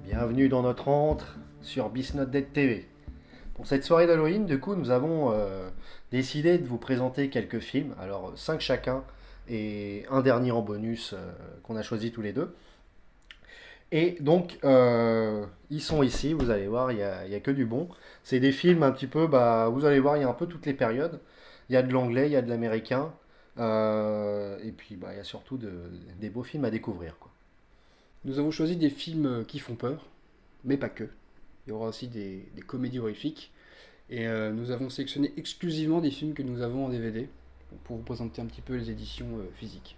Bienvenue dans notre antre sur Beast Not Dead TV. Pour cette soirée d'Halloween, du coup, nous avons décidé de vous présenter quelques films, alors 5 chacun, et un dernier en bonus qu'on a choisi tous les deux. Et donc, ils sont ici, vous allez voir, il y a que du bon. C'est des films un petit peu, bah, vous allez voir, il y a un peu toutes les périodes. Il y a de l'anglais, il y a de l'américain, et puis bah, il y a surtout des beaux films à découvrir, quoi. Nous avons choisi des films qui font peur, mais pas que. Il y aura aussi des comédies horrifiques. Et nous avons sélectionné exclusivement des films que nous avons en DVD pour vous présenter un petit peu les éditions physiques.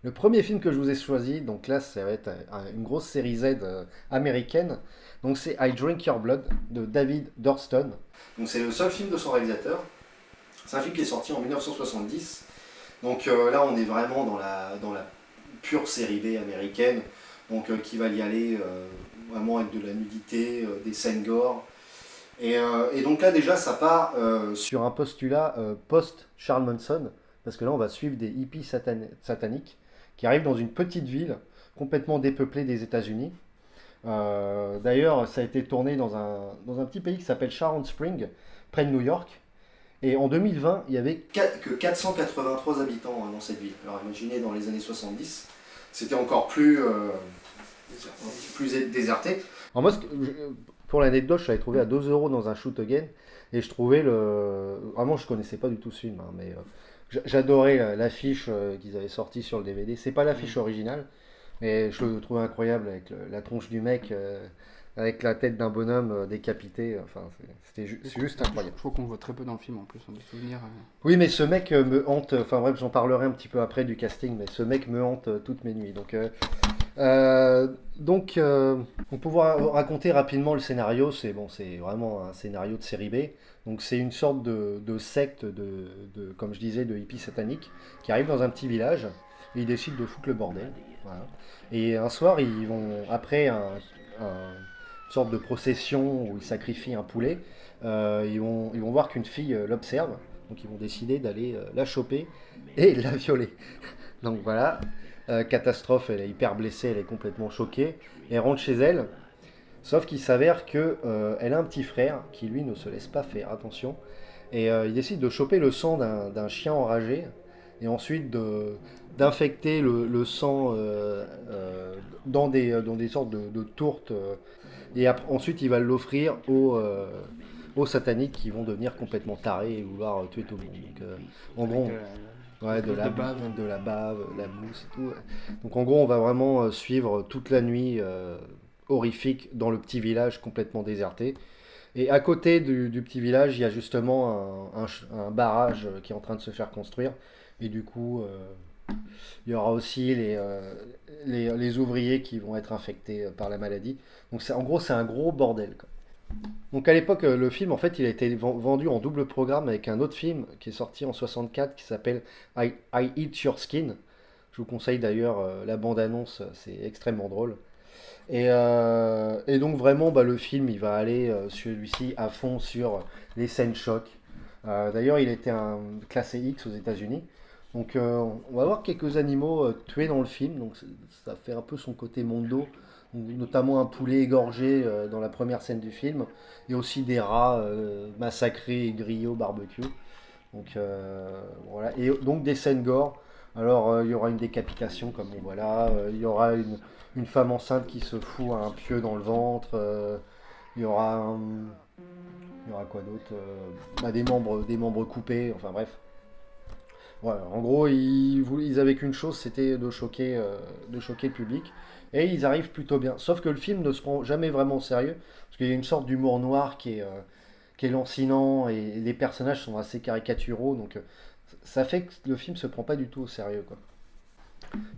Le premier film que je vous ai choisi, donc là, ça va être une grosse série Z américaine. Donc c'est I Drink Your Blood de David Thurston. Donc c'est le seul film de son réalisateur. C'est un film qui est sorti en 1970. Donc là, on est vraiment dans la pure série B américaine. Donc qui va y aller vraiment avec de la nudité, des scènes gore. Et donc là, déjà, ça part sur un postulat post-Charles Manson. Parce que là, on va suivre des hippies sataniques qui arrivent dans une petite ville complètement dépeuplée des États-Unis. D'ailleurs, ça a été tourné dans un petit pays qui s'appelle Sharon Springs, près de New York. Et en 2020, il n'y avait que 483 habitants dans cette ville. Alors imaginez, dans les années 70, c'était encore plus déserté. Alors moi, pour l'anecdote, je l'avais trouvé à 2 euros dans un shoot again. Et je trouvais Vraiment, je connaissais pas du tout ce film, hein, mais j'adorais l'affiche qu'ils avaient sortie sur le DVD. C'est pas l'affiche originale, mais je le trouvais incroyable avec la tronche du mec, avec la tête d'un bonhomme décapité. Enfin, c'est juste incroyable. Je crois qu'on voit très peu dans le film en plus, on a des souvenirs. Oui, mais ce mec me hante. Enfin bref, j'en parlerai un petit peu après du casting, mais ce mec me hante toutes mes nuits. On peut raconter rapidement le scénario. C'est vraiment un scénario de série B. Donc c'est une sorte de secte comme je disais, de hippies sataniques qui arrive dans un petit village et ils décident de foutre le bordel. Voilà. Et un soir, ils vont après une sorte de procession où ils sacrifient un poulet. Ils vont voir qu'une fille l'observe. Donc ils vont décider d'aller la choper et la violer. Donc voilà. Catastrophe, elle est hyper blessée, elle est complètement choquée. Elle rentre chez elle, sauf qu'il s'avère que elle a un petit frère qui lui ne se laisse pas faire, attention. Et il décide de choper le sang d'un chien enragé et ensuite d'infecter le sang dans des sortes de tourtes. Ensuite, il va l'offrir aux sataniques qui vont devenir complètement tarés et vouloir tuer tout le monde. Donc, en gros, ouais, de la bave, la mousse et tout. Donc en gros, on va vraiment suivre toute la nuit horrifique dans le petit village complètement déserté. Et à côté du petit village, il y a justement un barrage qui est en train de se faire construire. Et du coup, il y aura aussi les ouvriers qui vont être infectés par la maladie. Donc en gros, c'est un gros bordel, quoi. Donc à l'époque, le film, en fait, il a été vendu en double programme avec un autre film qui est sorti en 64 qui s'appelle I Eat Your Skin. Je vous conseille d'ailleurs la bande-annonce, c'est extrêmement drôle. Et donc vraiment, bah, le film, il va aller celui-ci à fond sur les scènes choc. D'ailleurs, il était classé X aux États-Unis. Donc on va voir quelques animaux tués dans le film, donc ça fait un peu son côté mondo, notamment un poulet égorgé dans la première scène du film, et aussi des rats massacrés et grillés au barbecue. Donc voilà, et donc des scènes gore. Alors il y aura une décapitation comme on voit là, il y aura une femme enceinte qui se fout un pieu dans le ventre, il y aura il y aura quoi d'autre, bah, des membres coupés, enfin bref. Ouais, en gros, ils avaient qu'une chose, c'était de choquer le public. Et ils arrivent plutôt bien. Sauf que le film ne se prend jamais vraiment au sérieux, parce qu'il y a une sorte d'humour noir qui est lancinant, et les personnages sont assez caricaturaux, donc ça fait que le film se prend pas du tout au sérieux, quoi.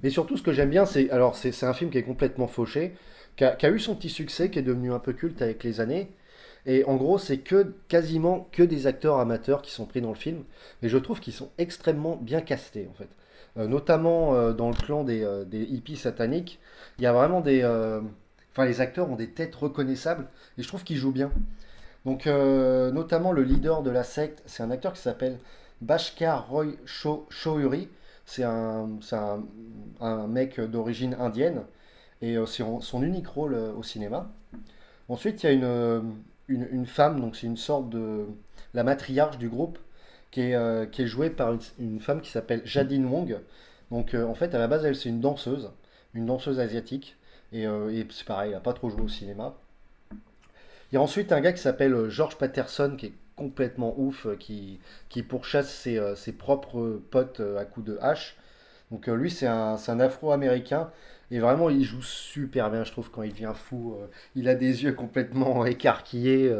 Mais surtout, ce que j'aime bien, c'est un film qui est complètement fauché, qui a eu son petit succès, qui est devenu un peu culte avec les années. Et en gros, c'est quasiment que des acteurs amateurs qui sont pris dans le film. Mais je trouve qu'ils sont extrêmement bien castés, en fait. Notamment dans le clan des hippies sataniques, il y a vraiment enfin, les acteurs ont des têtes reconnaissables, et je trouve qu'ils jouent bien. Donc, notamment le leader de la secte, c'est un acteur qui s'appelle Bhaskar Roy Chowdhury. C'est un mec d'origine indienne, et c'est son unique rôle au cinéma. Ensuite, il y a une femme, donc c'est une sorte de la matriarche du groupe, qui est jouée par une femme qui s'appelle Jadine Wong. Donc, en fait, à la base, elle, c'est une danseuse asiatique, et c'est pareil, elle n'a pas trop joué au cinéma. Il y a ensuite un gars qui s'appelle George Patterson, qui est complètement ouf, qui pourchasse ses propres potes à coups de hache. Donc lui, c'est un Afro-Américain. Et vraiment, il joue super bien, je trouve, quand il devient fou. Il a des yeux complètement écarquillés.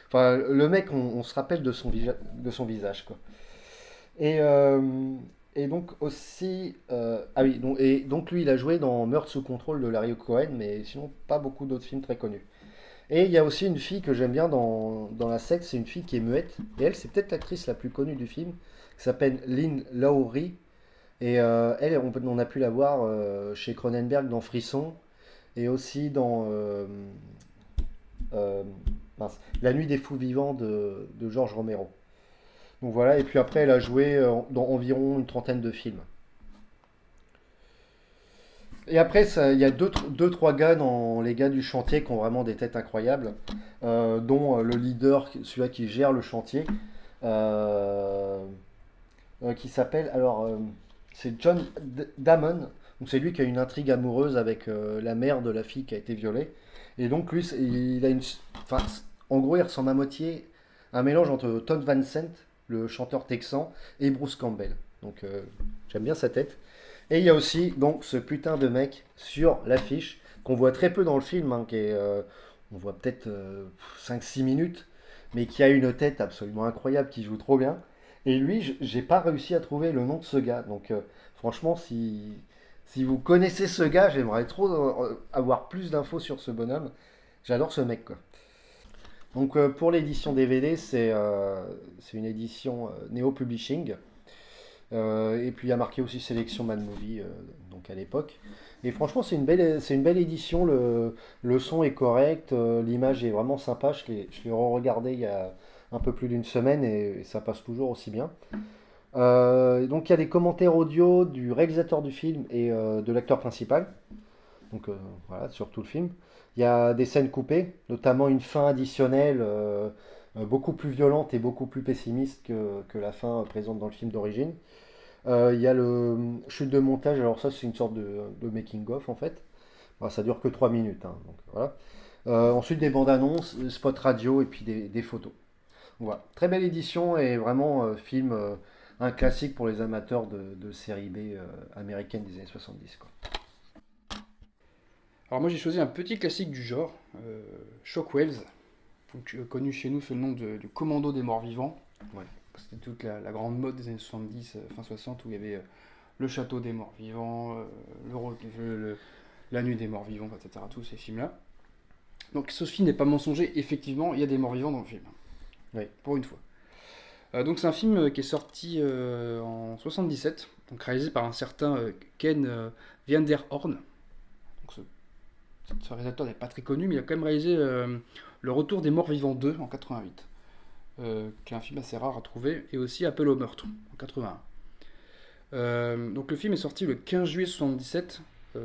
Enfin, le mec, on se rappelle de son visage, quoi. Et, euh, et donc aussi... ah oui, donc lui, il a joué dans Meurtre sous contrôle de Larry Cohen, mais sinon, pas beaucoup d'autres films très connus. Et il y a aussi une fille que j'aime bien dans la secte, c'est une fille qui est muette. Et elle, c'est peut-être l'actrice la plus connue du film, qui s'appelle Lynn Lowry. Et elle, on a pu la voir chez Cronenberg dans Frisson, et aussi dans euh, mince, La Nuit des Fous Vivants de Georges Romero. Donc voilà, et puis après, elle a joué dans environ une trentaine de films. Et après, il y a deux, trois gars dans les gars du chantier qui ont vraiment des têtes incroyables, dont le leader, celui qui gère le chantier, euh, qui s'appelle, alors, c'est John Damon. Donc c'est lui qui a une intrigue amoureuse avec la mère de la fille qui a été violée. Et donc lui, il a enfin, en gros, il ressemble à moitié à un mélange entre Todd Van Sant, le chanteur texan, et Bruce Campbell. Donc j'aime bien sa tête. Et il y a aussi donc ce putain de mec sur l'affiche qu'on voit très peu dans le film, hein, on voit peut-être 5-6 minutes, mais qui a une tête absolument incroyable, qui joue trop bien. Et lui, j'ai pas réussi à trouver le nom de ce gars. Donc franchement, si vous connaissez ce gars, j'aimerais trop avoir plus d'infos sur ce bonhomme. J'adore ce mec, quoi. Donc pour l'édition DVD, c'est une édition Neo Publishing. Et puis il y a marqué aussi sélection Mad Movie, donc à l'époque. Et franchement, c'est une belle édition. Le son est correct, l'image est vraiment sympa. Je l'ai re-regardé il y a un peu plus d'une semaine, et ça passe toujours aussi bien. Donc il y a des commentaires audio du réalisateur du film et de l'acteur principal. Donc voilà, sur tout le film. Il y a des scènes coupées, notamment une fin additionnelle beaucoup plus violente et beaucoup plus pessimiste que la fin présente dans le film d'origine. Il y a le chute de montage, alors ça c'est une sorte de making-of en fait. Bon, ça dure que 3 minutes, hein, donc voilà. Ensuite des bandes annonces, des spots radio et puis des photos. Voilà. Très belle édition, et vraiment film, un classique pour les amateurs de série B américaine des années 70, quoi. Alors moi j'ai choisi un petit classique du genre, Shockwaves, donc, connu chez nous sous le nom du Commando des morts vivants. Ouais. C'était toute la grande mode des années 70, fin 60, où il y avait le château des morts vivants, la nuit des morts vivants, etc. Tous ces films-là. Donc ce film n'est pas mensonger, effectivement, il y a des morts vivants dans le film. Oui. Pour une fois. Donc c'est un film qui est sorti en 77, donc réalisé par un certain Ken Van der Horn. Donc ce réalisateur n'est pas très connu, mais il a quand même réalisé Le Retour des Morts Vivants 2 en 88, qui est un film assez rare à trouver, et aussi Appel au meurtre en 81. Donc le film est sorti le 15 juillet 77,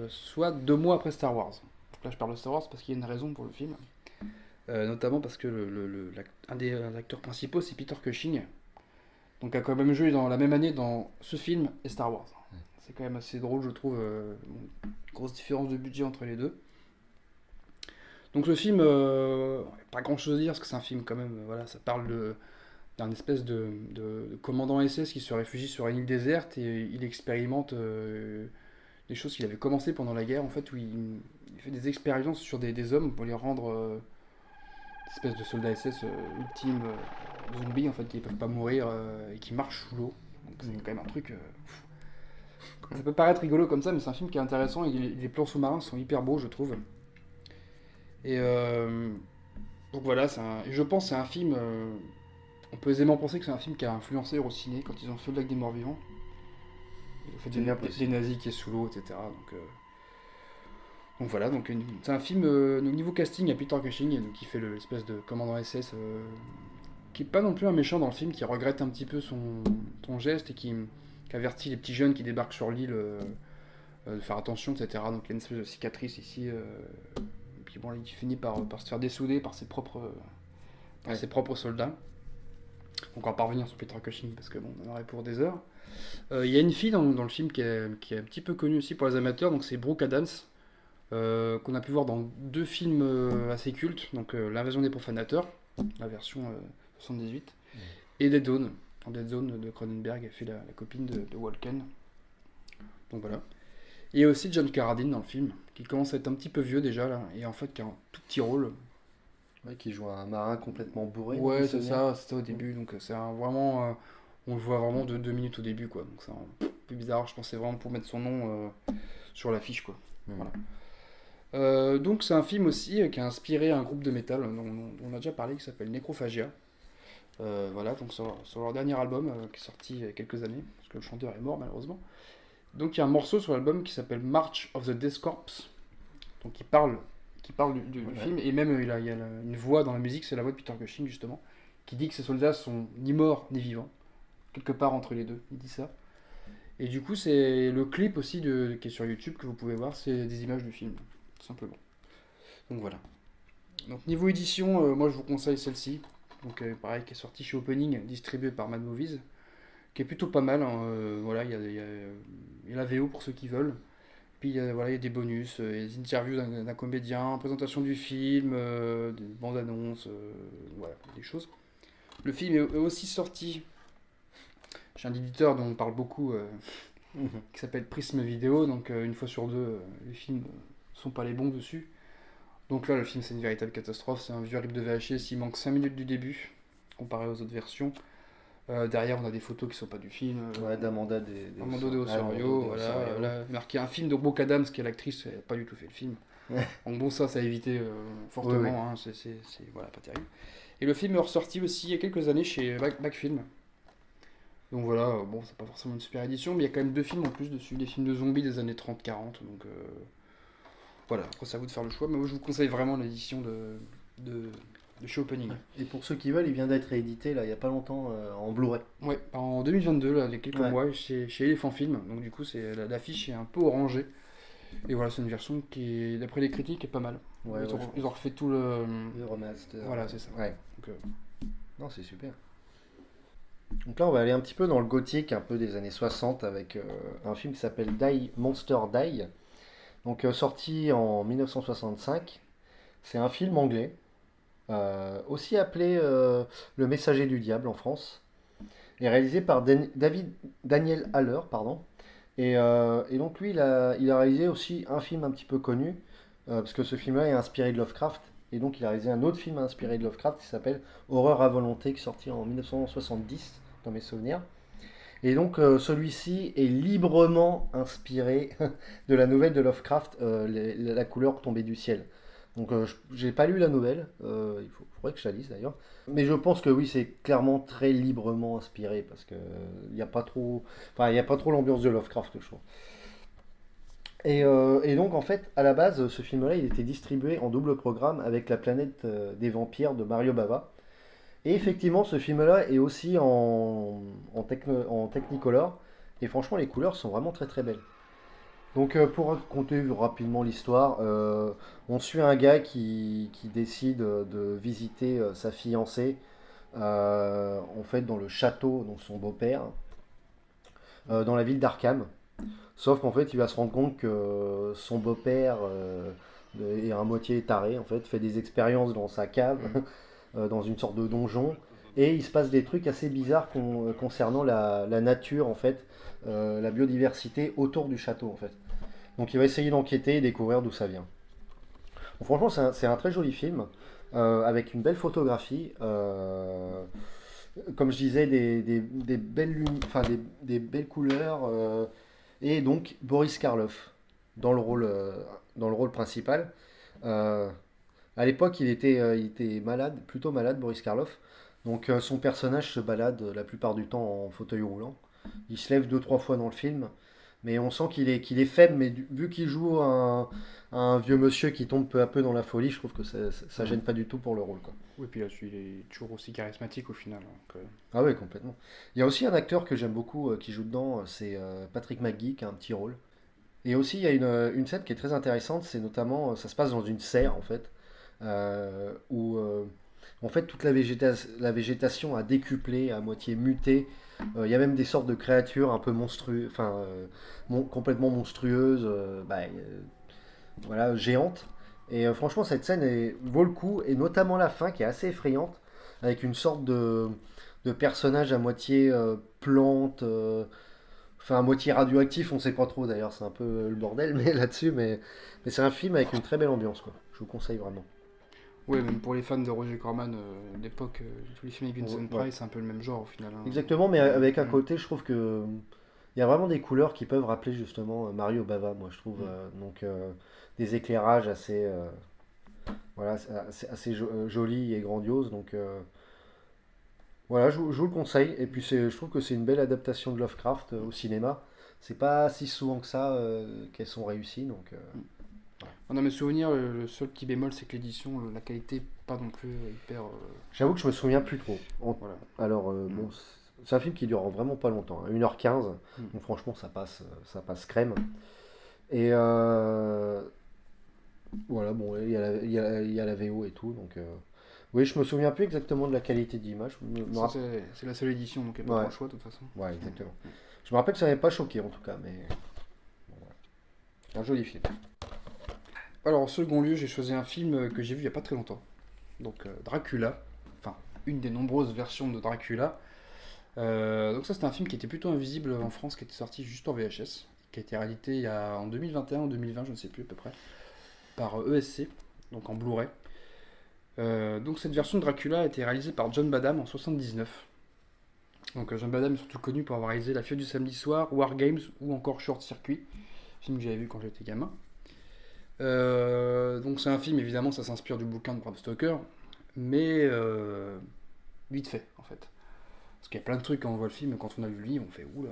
soit 2 mois après Star Wars. Donc là je parle de Star Wars parce qu'il y a une raison pour le film. Notamment parce que un des acteurs principaux c'est Peter Cushing, donc a quand même joué dans la même année dans ce film et Star Wars. C'est quand même assez drôle, je trouve, grosse différence de budget entre les deux. Donc ce film, pas grand chose à dire parce que c'est un film quand même, voilà, ça parle d'un espèce de commandant SS qui se réfugie sur une île déserte et il expérimente des choses qu'il avait commencé pendant la guerre, en fait, où il fait des expériences sur des hommes pour les rendre des espèces de soldats SS ultimes, zombies, en fait, qui ne peuvent pas mourir et qui marchent sous l'eau. Donc c'est quand même un truc... ça peut paraître rigolo comme ça, mais c'est un film qui est intéressant et les plans sous-marins sont hyper beaux, je trouve. Et donc voilà, je pense que c'est un film... on peut aisément penser que c'est un film qui a influencé Eurociné quand ils ont fait Le Lac des Morts Vivants. Il a fait des nazis qui est sous l'eau, etc. Donc voilà, c'est un film, au niveau casting, il y a Peter Cushing qui fait l'espèce de commandant SS, qui est pas non plus un méchant dans le film, qui regrette un petit peu son geste et qui avertit les petits jeunes qui débarquent sur l'île de faire attention, etc. Donc il y a une espèce de cicatrice ici, et puis bon, il finit par se faire dessouder par ses propres soldats. Donc on va pas revenir sur Peter Cushing parce que bon, on en aurait pour des heures. Il y a une fille dans le film qui est un petit peu connue aussi pour les amateurs, donc c'est Brooke Adams, qu'on a pu voir dans 2 films assez cultes, donc L'Invasion des profanateurs, la version 78, et Dead Zone. Dans Dead Zone de Cronenberg, elle fait la copine de Walken. Donc voilà. Et il y a aussi John Carradine dans le film, qui commence à être un petit peu vieux déjà, là, et en fait qui a un tout petit rôle. Ouais, qui joue un marin complètement bourré. Ouais, c'est ça au début, donc c'est vraiment... on le voit vraiment de 2 minutes au début, quoi. Donc c'est un peu bizarre, je pensais vraiment pour mettre son nom sur l'affiche, quoi. Voilà. Donc c'est un film aussi qui a inspiré un groupe de métal dont on a déjà parlé, qui s'appelle Necrophagia. Voilà, donc sur leur dernier album qui est sorti il y a quelques années, parce que le chanteur est mort malheureusement. Donc il y a un morceau sur l'album qui s'appelle March of the Death Corps, donc qui parle du film, et même il y a une voix dans la musique, c'est la voix de Peter Cushing justement, qui dit que ces soldats sont ni morts ni vivants, quelque part entre les deux, il dit ça. Et du coup c'est le clip aussi qui est sur YouTube que vous pouvez voir, c'est des images du film, tout simplement. Donc voilà. Donc niveau édition, moi je vous conseille celle-ci, donc pareil, qui est sortie chez Opening, distribuée par Mad Movies, qui est plutôt pas mal, hein. Voilà, il y a la VO pour ceux qui veulent. Puis il y a des bonus, des interviews d'un comédien, présentation du film, des bandes annonces, voilà, des choses. Le film est aussi sorti chez un éditeur dont on parle beaucoup, qui s'appelle Prism Video, donc une fois sur deux, les films sont pas les bons dessus. Donc là, le film, c'est une véritable catastrophe, c'est un vieux rip de VHS, il manque 5 minutes du début, comparé aux autres versions. Derrière, on a des photos qui sont pas du film. D'Amanda de Osorio, voilà. Là, marqué un film de Brooke Adams, qui est l'actrice, elle n'a pas du tout fait le film. Donc bon, ça a évité fortement, oui. Hein, c'est voilà, pas terrible. Et le film est ressorti aussi il y a quelques années chez Backfilm. Donc voilà, bon, c'est pas forcément une super édition, mais il y a quand même 2 films en plus dessus, des films de zombies des années 30-40, donc voilà, après c'est à vous de faire le choix, mais moi je vous conseille vraiment l'édition de chez Opening. Et pour ceux qui veulent, il vient d'être réédité là, il n'y a pas longtemps en Blu-ray. Ouais, en 2022, là, il y a quelques mois, chez Elephant Film. Donc du coup, l'affiche est un peu orangée. Et voilà, c'est une version qui, d'après les critiques, est pas mal. Ouais, ils ont refait tout le remaster. Voilà, c'est ça. Ouais. Donc, non, c'est super. Donc là, on va aller un petit peu dans le gothique, un peu des années 60, avec un film qui s'appelle Monster Die. Donc sorti en 1965. C'est un film anglais. Aussi appelé Le Messager du Diable en France, et réalisé par Daniel Haller, pardon. Et donc lui, il a réalisé aussi un film un petit peu connu, parce que ce film-là est inspiré de Lovecraft, et donc il a réalisé un autre film inspiré de Lovecraft qui s'appelle Horreur à volonté, qui est sorti en 1970, dans mes souvenirs. Et donc celui-ci est librement inspiré de la nouvelle de Lovecraft, La couleur tombée du ciel. Donc j'ai pas lu la nouvelle, il faudrait que je la lise d'ailleurs. Mais je pense que oui, c'est clairement très librement inspiré, parce que il n'y a pas trop l'ambiance de Lovecraft, je trouve. Et donc en fait, à la base, ce film-là, il était distribué en double programme avec La planète des vampires de Mario Bava. Et effectivement, ce film-là est aussi en Technicolor, et franchement, les couleurs sont vraiment très très belles. Donc pour raconter rapidement l'histoire, on suit un gars qui décide de visiter sa fiancée, en fait dans le château de son beau-père, dans la ville d'Arkham. Sauf qu'en fait il va se rendre compte que son beau-père est à moitié taré, en fait, fait des expériences dans sa cave, dans une sorte de donjon. et il se passe des trucs assez bizarres concernant la nature en fait, la biodiversité autour du château en fait. Donc il va essayer d'enquêter et découvrir d'où ça vient. Bon, franchement, c'est un très joli film, avec une belle photographie. Comme je disais, des belles, enfin, des belles couleurs. Et donc Boris Karloff dans le rôle principal. Euh, à l'époque, il était malade, plutôt malade, Boris Karloff. Donc son personnage se balade la plupart du temps en fauteuil roulant. Il se lève deux, trois fois dans le film. Mais on sent qu'il est faible, mais vu qu'il joue un vieux monsieur qui tombe peu à peu dans la folie, je trouve que ça gêne pas du tout pour le rôle, quoi. Oui, puis là, il est toujours aussi charismatique au final. Donc, Ah ouais, complètement. Il y a aussi un acteur que j'aime beaucoup qui joue dedans, c'est Patrick McGee qui a un petit rôle. Et aussi, il y a une scène qui est très intéressante, c'est notamment, ça se passe dans une serre en fait, où en fait toute la végétation a décuplé, à moitié muté. Il y a même des sortes de créatures un peu monstrueuses, enfin complètement monstrueuses, voilà, géantes. Et franchement, cette scène vaut le coup, et notamment la fin qui est assez effrayante, avec une sorte de personnage à moitié plante. Enfin, à moitié radioactif, on sait pas trop d'ailleurs, c'est un peu le bordel mais là-dessus, mais c'est un film avec une très belle ambiance, quoi. Je vous conseille vraiment. ouais, même pour les fans de Roger Corman d'époque, tous les films avec Vincent Ouais. Price, c'est un peu le même genre au final. Hein. Exactement, mais avec à Mm, côté, je trouve que il y a vraiment des couleurs qui peuvent rappeler justement Mario Bava, moi je trouve. mm. Donc des éclairages assez, voilà, jolis et grandioses. Donc voilà, je vous le conseille. Et puis je trouve que c'est une belle adaptation de Lovecraft au cinéma. C'est pas si souvent que ça qu'elles sont réussies, donc. Dans mes souvenirs, le seul petit bémol, c'est que l'édition, la qualité, pas non plus hyper. J'avoue que je me souviens plus trop. Voilà. Alors, Mm, bon, c'est un film qui dure vraiment pas longtemps, hein, 1h15. mm. Donc, franchement, ça passe crème. Et voilà, bon, il y a la VO et tout. Donc, oui, je me souviens plus exactement de la qualité d'image. Ça, c'est la seule édition, donc il n'y a pas Ouais, trop le choix de toute façon. ouais, exactement. Je me rappelle que ça m'avait pas choqué en tout cas, mais bon, voilà. Un joli film. Alors, en second lieu, j'ai choisi un film que j'ai vu il n'y a pas très longtemps. Donc, Dracula. Enfin, une des nombreuses versions de Dracula. Donc, ça, c'était un film qui était plutôt invisible en France, qui était sorti juste en VHS, qui a été réédité en 2021 ou 2020, je ne sais plus à peu près, par ESC, donc en Blu-ray. Donc, cette version de Dracula a été réalisée par John Badham en 79. Donc, John Badham est surtout connu pour avoir réalisé La Fièvre du samedi soir, War Games ou encore Short Circuit, film que j'avais vu quand j'étais gamin. Donc c'est un film, évidemment, ça s'inspire du bouquin de Bram Stoker, mais vite fait, en fait. Parce qu'il y a plein de trucs quand on voit le film, et quand on a lu le livre, on fait oula,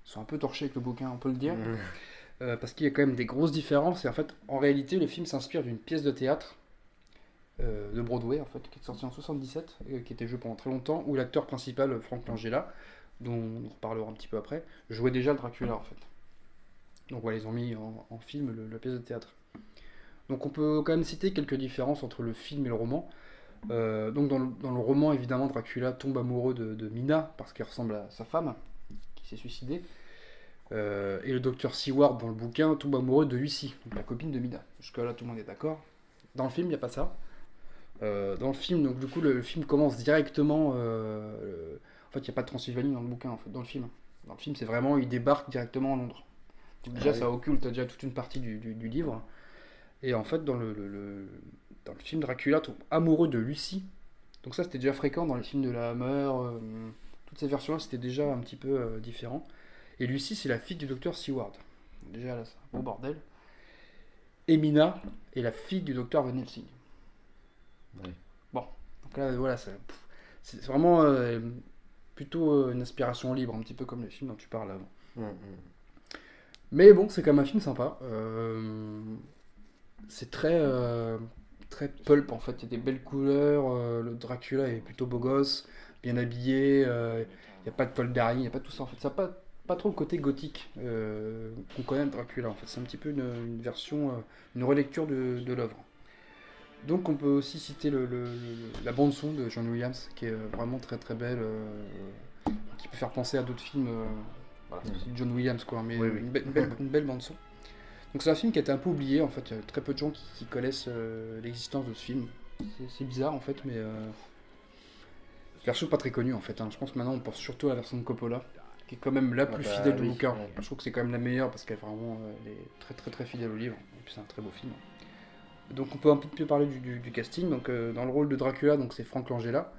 ils sont un peu torchés avec le bouquin, on peut le dire. Parce qu'il y a quand même des grosses différences, et en fait, en réalité, le film s'inspire d'une pièce de théâtre de Broadway, en fait, qui est sortie en 77, qui était jouée pendant très longtemps, où l'acteur principal, Frank Langella, dont on reparlera un petit peu après, jouait déjà le Dracula, en fait. Donc voilà, ils ont mis en film la pièce de théâtre. Donc on peut quand même citer quelques différences entre le film et le roman. Donc dans le roman, évidemment, Dracula tombe amoureux de Mina parce qu'elle ressemble à sa femme qui s'est suicidée. Et le docteur Seward dans le bouquin tombe amoureux de Lucy, donc la copine de Mina. Jusque là, tout le monde est d'accord. Dans le film, il n'y a pas ça. Dans le film, donc du coup, le film commence directement. En fait, il n'y a pas de Transylvanie dans le bouquin, en fait, dans le film. Dans le film, c'est vraiment, il débarque directement à Londres. Donc Ah déjà, oui. ça occulte déjà toute une partie du livre. Et en fait, dans le film, Dracula tombe amoureux de Lucy. Donc ça, c'était déjà fréquent dans les films de la Hammer. Toutes ces versions-là, c'était déjà un petit peu différent. Et Lucy, c'est la fille du docteur Seward. Déjà là, c'est un beau bordel. Et Mina est la fille du docteur Van Helsing. Ouais. Bon, donc là, voilà, c'est vraiment plutôt une inspiration libre, un petit peu comme le film dont tu parles avant. Mm, mm. Mais Mais bon, c'est quand même un film sympa. C'est très pulp en fait. Il y a des belles couleurs. Le Dracula est plutôt beau gosse, bien habillé. Il n'y a pas de col d'araignée, il n'y a pas tout ça en fait. Ça n'a pas trop le côté gothique qu'on connaît de Dracula en fait. C'est un petit peu une version, une relecture de l'œuvre. Donc on peut aussi citer la bande son de John Williams qui est vraiment très très belle, qui peut faire penser à d'autres films. Voilà, c'est John Williams quoi, mais Oui, oui. une belle bande son. Donc c'est un film qui a été un peu oublié en fait, il y a très peu de gens qui connaissent l'existence de ce film. C'est bizarre en fait, mais Version pas très connue en fait, hein. Je pense que maintenant on pense surtout à la version de Coppola, qui est quand même la plus fidèle du bouquin. Ouais. Je trouve que c'est quand même la meilleure parce qu'elle vraiment elle est très très très fidèle au livre. Et puis c'est un très beau film. Donc on peut un peu plus parler du casting. Donc dans le rôle de Dracula, donc c'est Frank Langella,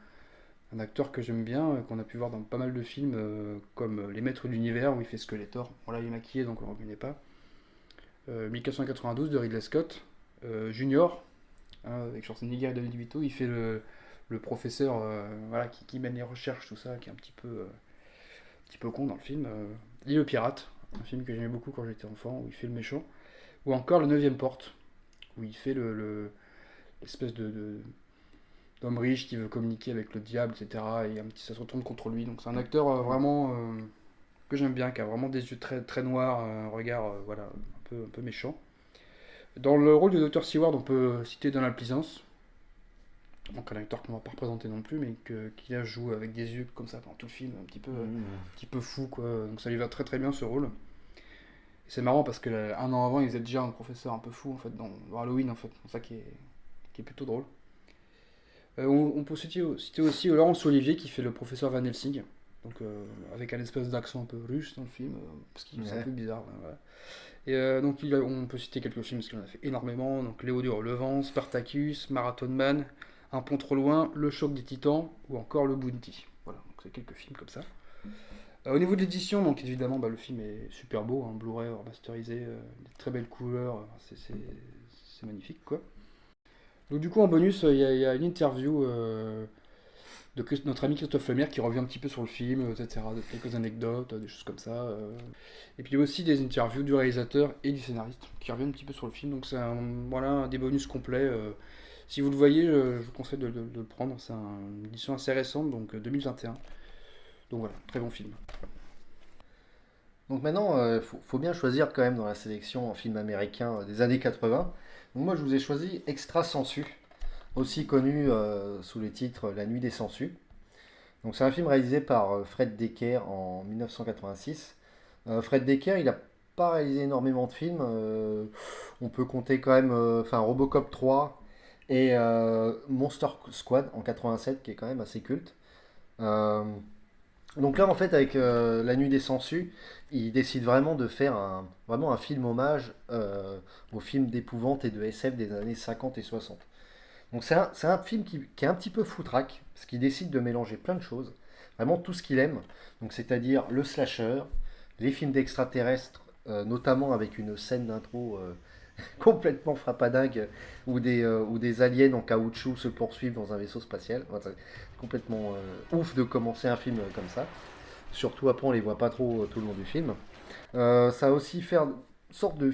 un acteur que j'aime bien, qu'on a pu voir dans pas mal de films comme Les Maîtres de l'Univers où il fait Skeletor. Bon là il est maquillé donc on ne le reconnaît pas. 1492 de Ridley Scott, Junior, hein, avec Schwarzenegger et Danny DeVito, il fait le professeur voilà, qui mène les recherches, tout ça, qui est un petit peu con dans le film. L'île aux pirates, un film que j'aimais beaucoup quand j'étais enfant, où il fait le méchant. Ou encore Le 9ème porte, où il fait l'espèce d'homme riche qui veut communiquer avec le diable, etc. Et ça se retourne contre lui. Donc c'est un acteur vraiment que j'aime bien, qui a vraiment des yeux très, très noirs, un regard voilà, un peu méchant. Dans le rôle de Dr. Seward, on peut citer Donald Pleasence. Donc un acteur qu'on ne va pas représenter non plus, mais qui là joue avec des yeux comme ça pendant tout le film, un petit peu fou, quoi. Donc ça lui va très très bien ce rôle. Et c'est marrant parce que un an avant, il faisait déjà un professeur un peu fou en fait dans Halloween en fait. C'est ça qui est plutôt drôle. On peut citer aussi Laurence Olivier qui fait le professeur Van Helsing. Donc avec un espèce d'accent un peu russe dans le film, parce qu'il c'est un peu bizarre. Voilà. Et donc on peut citer quelques films parce qu'il en a fait énormément. Donc Léo du Relevant, Spartacus, Marathon Man, Un pont trop loin, Le choc des titans ou encore Le Bounty. Voilà, donc c'est quelques films comme ça. Au niveau de l'édition, donc évidemment le film est super beau, hein, Blu-ray remasterisé, des très belles couleurs, c'est magnifique quoi. Donc du coup en bonus il y a une interview de notre ami Christophe Lemaire qui revient un petit peu sur le film, etc. De quelques anecdotes, des choses comme ça. Et puis il y a aussi des interviews du réalisateur et du scénariste qui reviennent un petit peu sur le film. Donc c'est un des bonus complets. Si vous le voyez, je vous conseille de le prendre. C'est une édition assez récente, donc 2021. Donc voilà, très bon film. Donc maintenant, faut bien choisir quand même dans la sélection en film américain des années 80. Donc moi, je vous ai choisi Extra Sensu, aussi connu sous le titre La Nuit des Sangsues. Donc c'est un film réalisé par Fred Decker en 1986. Fred Decker, il n'a pas réalisé énormément de films. On peut compter quand même Robocop 3 et Monster Squad en 87, qui est quand même assez culte. Euh, donc là, en fait, avec La Nuit des Sangsues, il décide vraiment de faire vraiment un film hommage aux films d'épouvante et de SF des années 50 et 60. Donc c'est un film qui est un petit peu foutraque, parce qu'il décide de mélanger plein de choses, vraiment tout ce qu'il aime, donc c'est-à-dire le slasher, les films d'extraterrestres, notamment avec une scène d'intro complètement frappadingue, où des aliens en caoutchouc se poursuivent dans un vaisseau spatial. Enfin, c'est complètement ouf de commencer un film comme ça, surtout après on les voit pas trop tout le long du film. Ça va aussi faire une sorte de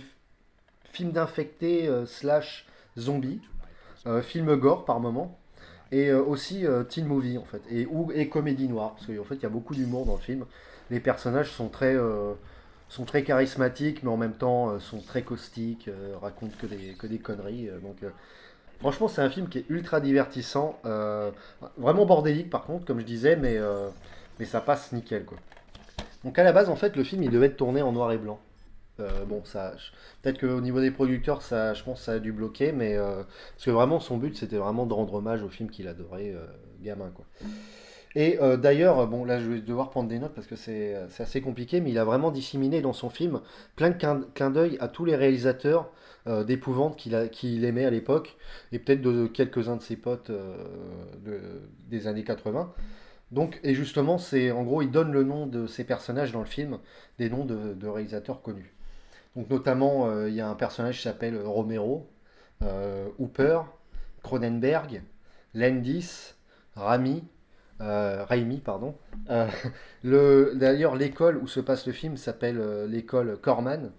film d'infecté slash zombie. Film gore par moment, et aussi teen movie en fait, et comédie noire, parce qu'en fait il y a beaucoup d'humour dans le film. Les personnages sont très charismatiques, mais en même temps sont très caustiques, racontent que des conneries. Franchement, c'est un film qui est ultra divertissant, vraiment bordélique par contre, comme je disais, mais ça passe nickel quoi. Donc à la base, en fait, le film il devait être tourné en noir et blanc. Bon, peut-être qu'au niveau des producteurs, je pense que ça a dû bloquer, mais parce que vraiment son but c'était vraiment de rendre hommage au film qu'il adorait, gamin quoi. Et d'ailleurs, bon là je vais devoir prendre des notes parce que c'est assez compliqué, mais il a vraiment disséminé dans son film plein de clins d'œil à tous les réalisateurs d'épouvante qu'il aimait à l'époque, et peut-être de quelques-uns de ses potes des années 80. Donc, et justement, en gros, il donne le nom de ces personnages dans le film, des noms de réalisateurs connus. Donc notamment, il y a un personnage qui s'appelle Romero, Hooper, Cronenberg, Landis, Raimi, pardon. Euh, D'ailleurs, l'école où se passe le film s'appelle l'école Corman,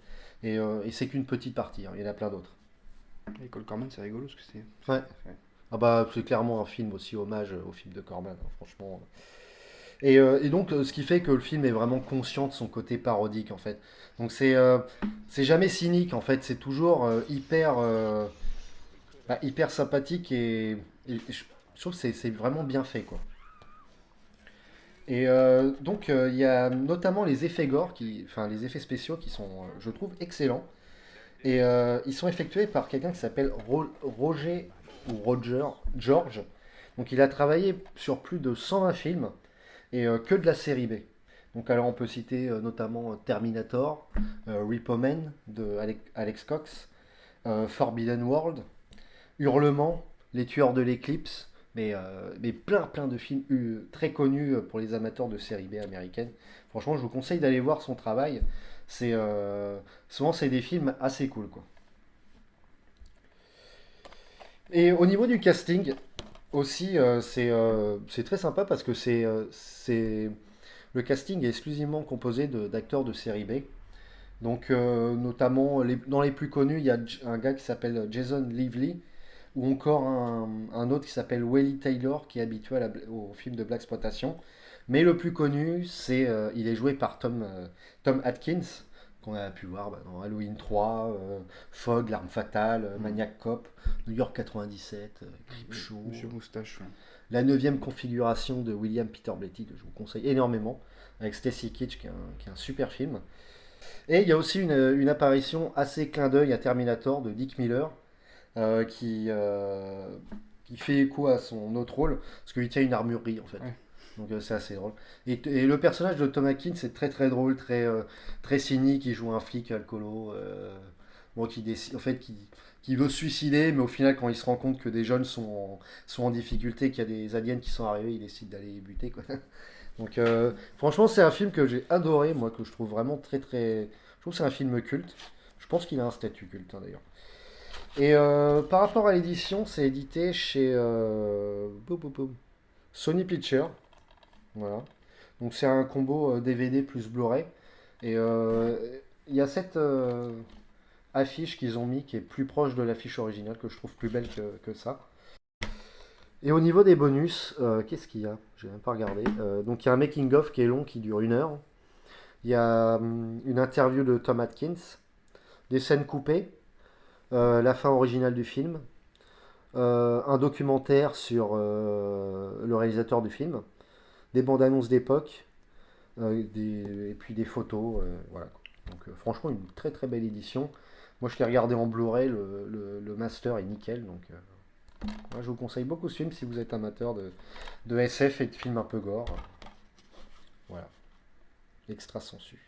et c'est qu'une petite partie, hein, il y en a plein d'autres. L'école Corman, c'est rigolo ce que c'est. Ouais. Ah bah, c'est clairement un film aussi hommage au film de Corman, hein, franchement. Et donc, ce qui fait que le film est vraiment conscient de son côté parodique, en fait. Donc, c'est jamais cynique, en fait. C'est toujours hyper sympathique, et je trouve que c'est vraiment bien fait, quoi. Et donc, il y a notamment les effets gore, enfin, les effets spéciaux qui sont, je trouve, excellents. Et ils sont effectués par quelqu'un qui s'appelle Roger ou Roger George. Donc il a travaillé sur plus de 120 films et que de la série B. Donc alors on peut citer notamment Terminator, Repo Man de Alex Cox, Forbidden World, Hurlement, Les Tueurs de l'Éclipse, mais plein de films très connus pour les amateurs de série B américaine. Franchement, je vous conseille d'aller voir son travail. C'est souvent c'est des films assez cool quoi. Et au niveau du casting aussi, c'est très sympa parce que le casting est exclusivement composé d'acteurs de série B. Donc notamment dans les plus connus, il y a un gars qui s'appelle Jason Lively ou encore un autre qui s'appelle Wally Taylor qui est habitué au film de Black Exploitation. Mais le plus connu, il est joué par Tom Atkins, qu'on a pu voir dans Halloween 3, Fog, L'Arme Fatale, Maniac Cop, New York 97, Creepshow, Monsieur Moustache. Ouais. la neuvième configuration de William Peter Blatty, que je vous conseille énormément, avec Stacy Keach, qui est un super film. Et il y a aussi une apparition assez clin d'œil à Terminator de Dick Miller, euh, qui, euh, qui fait écho à son autre rôle, parce qu'il tient une armurerie en fait. Ouais. Donc c'est assez drôle. Et le personnage de Tom Atkins c'est très drôle, très cynique, il joue un flic alcoolo, bon, qui décide, en fait, qui veut se suicider, mais au final quand il se rend compte que des jeunes sont en difficulté, qu'il y a des aliens qui sont arrivés, il décide d'aller les buter quoi. Donc franchement c'est un film que j'ai adoré, moi, que je trouve vraiment Je trouve que c'est un film culte. Je pense qu'il a un statut culte hein, d'ailleurs. Et par rapport à l'édition, c'est édité chez Sony Pictures. Voilà. Donc c'est un combo DVD plus Blu-ray. Et il y a cette affiche qu'ils ont mis qui est plus proche de l'affiche originale, que je trouve plus belle que ça. Et au niveau des bonus, qu'est-ce qu'il y a? J'ai même pas regardé. Donc il y a un making-of qui est long, qui dure 1 heure. Il y a une interview de Tom Atkins, des scènes coupées, la fin originale du film, un documentaire sur le réalisateur du film, des bandes annonces d'époque, et puis des photos. Voilà. Donc franchement, une très belle édition. Moi, je l'ai regardé en Blu-ray, le master est nickel. Donc moi, je vous conseille beaucoup ce film si vous êtes amateur de SF et de films un peu gore. Voilà. Extra sensu.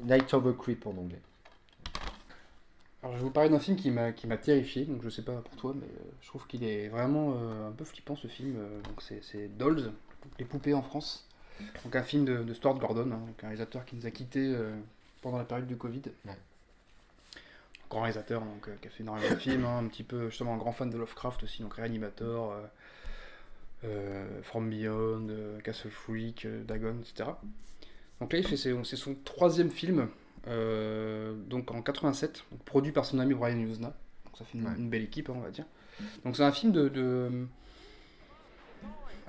Night of the Creep en anglais. Alors je vais vous parler d'un film qui m'a terrifié, donc je sais pas pour toi, mais je trouve qu'il est vraiment un peu flippant ce film. Donc c'est Dolls, donc les poupées en France. Donc un film de Stuart Gordon, hein, donc un réalisateur qui nous a quittés pendant la période du Covid. Ouais. Grand réalisateur, donc, qui a fait énormément de films, hein, un petit peu justement un grand fan de Lovecraft aussi, donc Reanimator, From Beyond, Castle Freak, Dagon, etc. Donc là, c'est son troisième film, donc en 87, donc produit par son ami Brian Yuzna. Donc ça fait une belle équipe, hein, on va dire. Donc c'est un film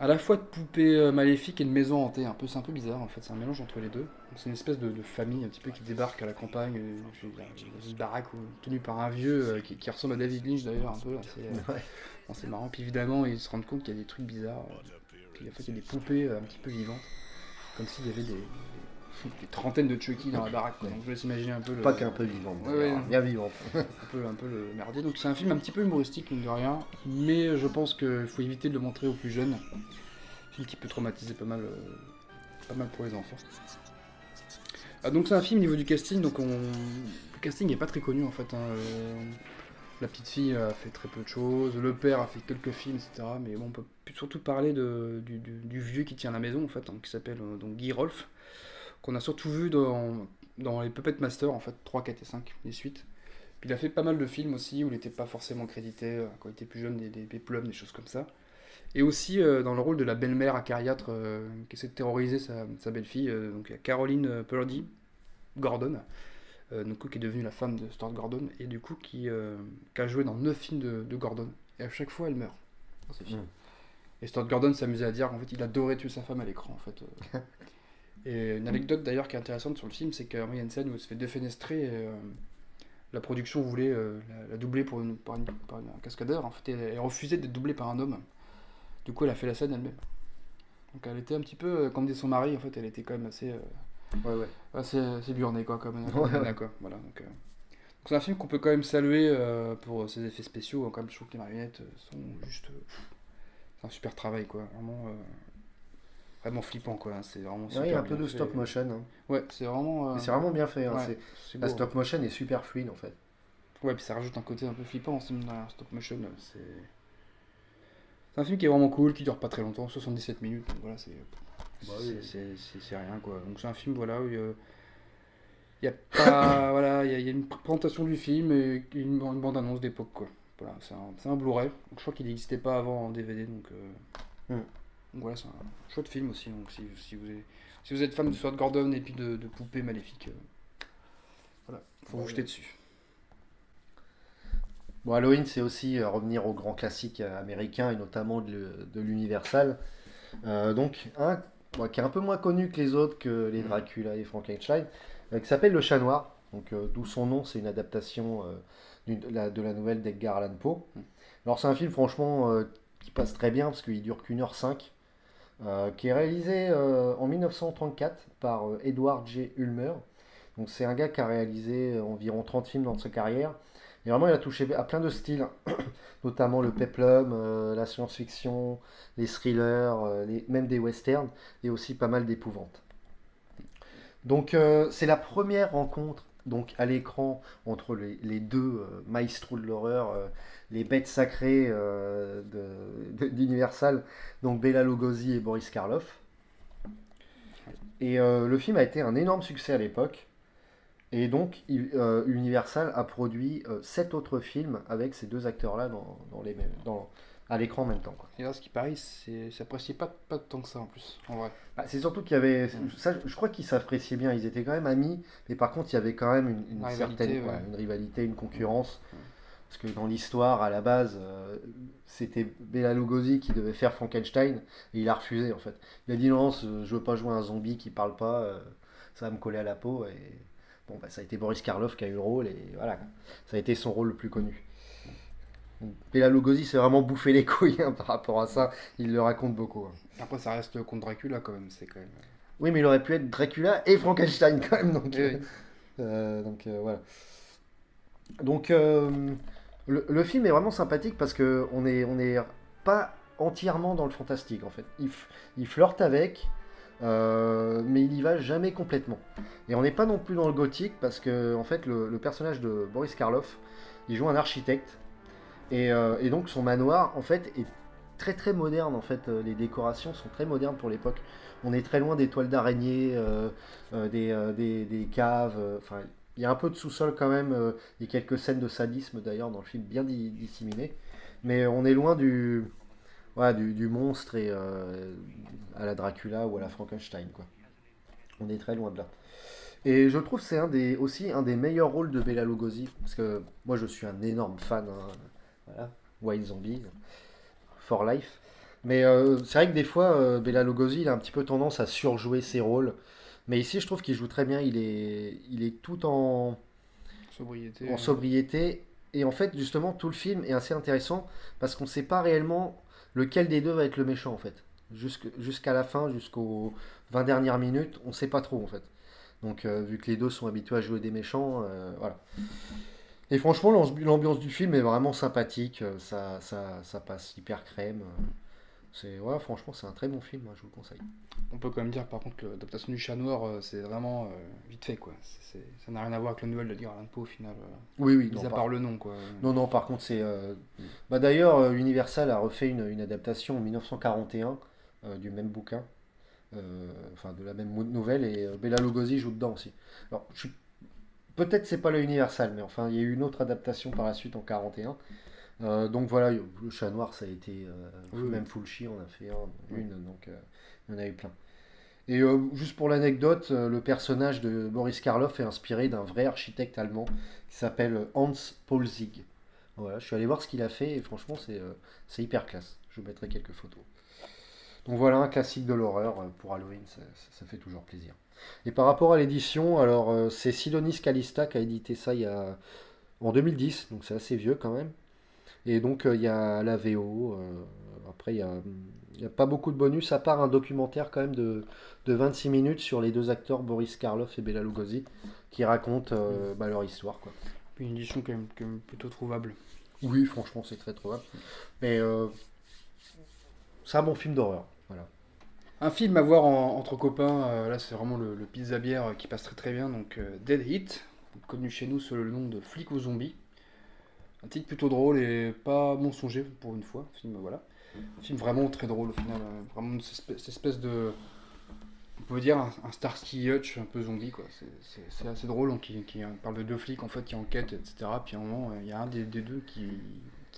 à la fois de poupées maléfiques et de maisons hantées. C'est un peu bizarre en fait, c'est un mélange entre les deux. Donc c'est une espèce de famille un petit peu qui débarque à la campagne, dans une baraque tenue par un vieux qui ressemble à David Lynch d'ailleurs, un peu. C'est marrant. Puis évidemment, ils se rendent compte qu'il y a des trucs bizarres. Puis en fait, il y a des poupées un petit peu vivantes, comme s'il y avait des trentaines de Chucky dans la baraque. Quoi. Donc je laisse imaginer un peu le. Pas qu'un peu vivante, bien vivante. un peu le merdier. Donc c'est un film un petit peu humoristique, mine de rien, mais je pense qu'il faut éviter de le montrer aux plus jeunes. Un film qui peut traumatiser pas mal pour les enfants. Donc c'est un film au niveau du casting, donc le casting est pas très connu en fait. Hein. La petite fille a fait très peu de choses, le père a fait quelques films, etc. Mais bon, on peut surtout parler du vieux qui tient la maison en fait, hein, qui s'appelle donc Guy Rolfe, qu'on a surtout vu dans les Puppet Master en fait, 3, 4 et 5, les suites. Puis il a fait pas mal de films aussi où il n'était pas forcément crédité quand il était plus jeune, des péplums, des choses comme ça. Et aussi dans le rôle de la belle-mère acariâtre qui essaie de terroriser sa belle-fille. Donc il y a Caroline Purdy Gordon, donc, qui est devenue la femme de Stuart Gordon, et du coup qui a joué dans 9 films de Gordon. Et à chaque fois elle meurt dans ces films. Et Stuart Gordon s'amusait à dire qu'en fait il adorait tuer sa femme à l'écran en fait. Et une anecdote d'ailleurs qui est intéressante sur le film, c'est qu'il y a une scène où il se fait défenestrer et la production voulait la doubler par un cascadeur. En fait, elle refusait d'être doublée par un homme. Du coup, elle a fait la scène elle-même. Donc, elle était un petit peu comme dit son mari. En fait, elle était quand même assez assez burnée quoi, comme nana, quoi. Voilà. Donc c'est un film qu'on peut quand même saluer pour ses effets spéciaux. Quand même, je trouve que les marionnettes sont juste c'est un super travail, quoi. Vraiment flippant, quoi. C'est vraiment Ouais, il y a un super peu de bien stop fait. motion. Hein. Ouais, c'est vraiment. Mais c'est vraiment bien fait. Hein. Ouais, c'est La beau. stop motion est super fluide en fait. Ouais, puis ça rajoute un côté un peu flippant aussi dans la stop motion. C'est un film qui est vraiment cool, qui dure pas très longtemps, 77 minutes. Donc voilà, Bah oui. c'est rien, quoi. Donc c'est un film, voilà, où il y a pas. Voilà, il y a une présentation du film et une bande-annonce d'époque, quoi. Voilà, c'est un Blu-ray. Donc je crois qu'il n'existait pas avant en DVD, Hmm. donc voilà, c'est un chouette film aussi. Donc si vous êtes fan de Stuart Gordon et puis de poupées maléfiques, voilà, faut Bah vous oui. jeter dessus. Bon, Halloween, c'est aussi revenir aux grands classiques américains et notamment de l'Universal. Donc, qui est un peu moins connu que les autres, que les Dracula et Frankenstein, qui s'appelle Le Chat Noir. Donc, d'où son nom, c'est une adaptation de la nouvelle d'Edgar Allan Poe. Alors, c'est un film, franchement, qui passe très bien parce qu'il dure qu'1h05, qui est réalisé en 1934 par Edward J. Ulmer. Donc, c'est un gars qui a réalisé environ 30 films dans sa carrière. Et vraiment, il a touché à plein de styles, notamment le peplum, la science-fiction, les thrillers, même des westerns, et aussi pas mal d'épouvante. Donc, c'est la première rencontre donc, à l'écran entre les deux maestros de l'horreur, les bêtes sacrées d'Universal, donc Bela Lugosi et Boris Karloff. Et le film a été un énorme succès à l'époque. Et donc, Universal a produit 7 autres films avec ces deux acteurs-là à l'écran en même temps. Quoi. Et là, ce qui paraît, ça s'appréciait pas tant que ça en plus, en vrai. Bah, c'est surtout qu'il y avait. Ça, je crois qu'ils s'appréciaient bien, ils étaient quand même amis, mais par contre, il y avait quand même une La certaine rivalité, ouais. une rivalité, une concurrence. Parce que dans l'histoire, à la base, c'était Bela Lugosi qui devait faire Frankenstein, et il a refusé en fait. Il a dit non, je veux pas jouer un zombie qui parle pas, ça va me coller à la peau. Et bon, bah, ça a été Boris Karloff qui a eu le rôle, et voilà, ça a été son rôle le plus connu. Donc, Bela Lugosi s'est vraiment bouffé les couilles hein, par rapport à ça, il le raconte beaucoup. Hein. Après, ça reste contre Dracula quand même, c'est quand même. Oui, mais il aurait pu être Dracula et Frankenstein quand même, donc, Oui. voilà. Donc, le film est vraiment sympathique parce que on est pas entièrement dans le fantastique en fait. Il flirte avec, mais il y va jamais complètement. Et on n'est pas non plus dans le gothique parce que en fait le personnage de Boris Karloff, il joue un architecte et donc son manoir en fait est très très moderne en fait. Les décorations sont très modernes pour l'époque. On est très loin des toiles d'araignée, des caves. Enfin, il y a un peu de sous-sol quand même, et quelques scènes de sadisme d'ailleurs dans le film bien disséminées. Mais on est loin voilà, du monstre et à la Dracula ou à la Frankenstein quoi. On est très loin de là. Et je trouve que c'est aussi un des meilleurs rôles de Bela Lugosi parce que moi je suis un énorme fan. Hein, voilà, White Zombie, For Life. Mais c'est vrai que des fois, Bela Lugosi, il a un petit peu tendance à surjouer ses rôles. Mais ici, je trouve qu'il joue très bien. Il est tout Sobriété. en sobriété. Et en fait, justement, tout le film est assez intéressant parce qu'on ne sait pas réellement lequel des deux va être le méchant, en fait. Jusqu'à la fin, jusqu'aux 20 dernières minutes, on ne sait pas trop, en fait. Donc, vu que les deux sont habitués à jouer des méchants, voilà. Et franchement, l'ambiance du film est vraiment sympathique. Ça passe hyper crème. Ouais, franchement, c'est un très bon film, moi, je vous le conseille. On peut quand même dire par contre que l'adaptation du Chat Noir, c'est vraiment vite fait, quoi. Ça n'a rien à voir avec la nouvelle de Edgar Allan Poe au final. Oui, oui, Mis non, à part le nom, quoi. non, par contre, c'est. Bah, d'ailleurs, Universal a refait une adaptation en 1941 du même bouquin, enfin de la même nouvelle, et Bela Lugosi joue dedans aussi. Alors, peut-être c'est pas le Universal, mais enfin, il y a eu une autre adaptation par la suite en 41. Donc voilà, le Chat Noir, ça a été. Oui, Même oui. Fulci en a fait Oui. une, donc il y en a eu plein. Et juste pour l'anecdote, le personnage de Boris Karloff est inspiré d'un vrai architecte allemand qui s'appelle Hans Poelzig. Voilà, je suis allé voir ce qu'il a fait et franchement, c'est hyper classe. Je vous mettrai quelques photos. Donc voilà, un classique de l'horreur pour Halloween, ça fait toujours plaisir. Et par rapport à l'édition, alors c'est Sidonis Kalista qui a édité ça en 2010, donc c'est assez vieux quand même. Et donc il y a la VO, après il y a pas beaucoup de bonus, à part un documentaire quand même de 26 minutes sur les deux acteurs, Boris Karloff et Bela Lugosi, qui racontent bah, leur histoire. Quoi. Puis une édition quand même plutôt trouvable. Oui, franchement, c'est très trouvable. Mais c'est un bon film d'horreur. Voilà. Un film à voir entre copains, là c'est vraiment le pizza bière qui passe très très bien, donc Dead Heat, connu chez nous sous le nom de Flic aux zombies. Un titre plutôt drôle et pas mensonger pour une fois, film voilà. Un film vraiment très drôle au final, vraiment cette espèce de... On peut dire un Starsky Hutch un peu zombie quoi, c'est assez drôle, donc, qui parle de deux flics en fait qui enquêtent, etc. Puis à un moment, il y a un des deux qui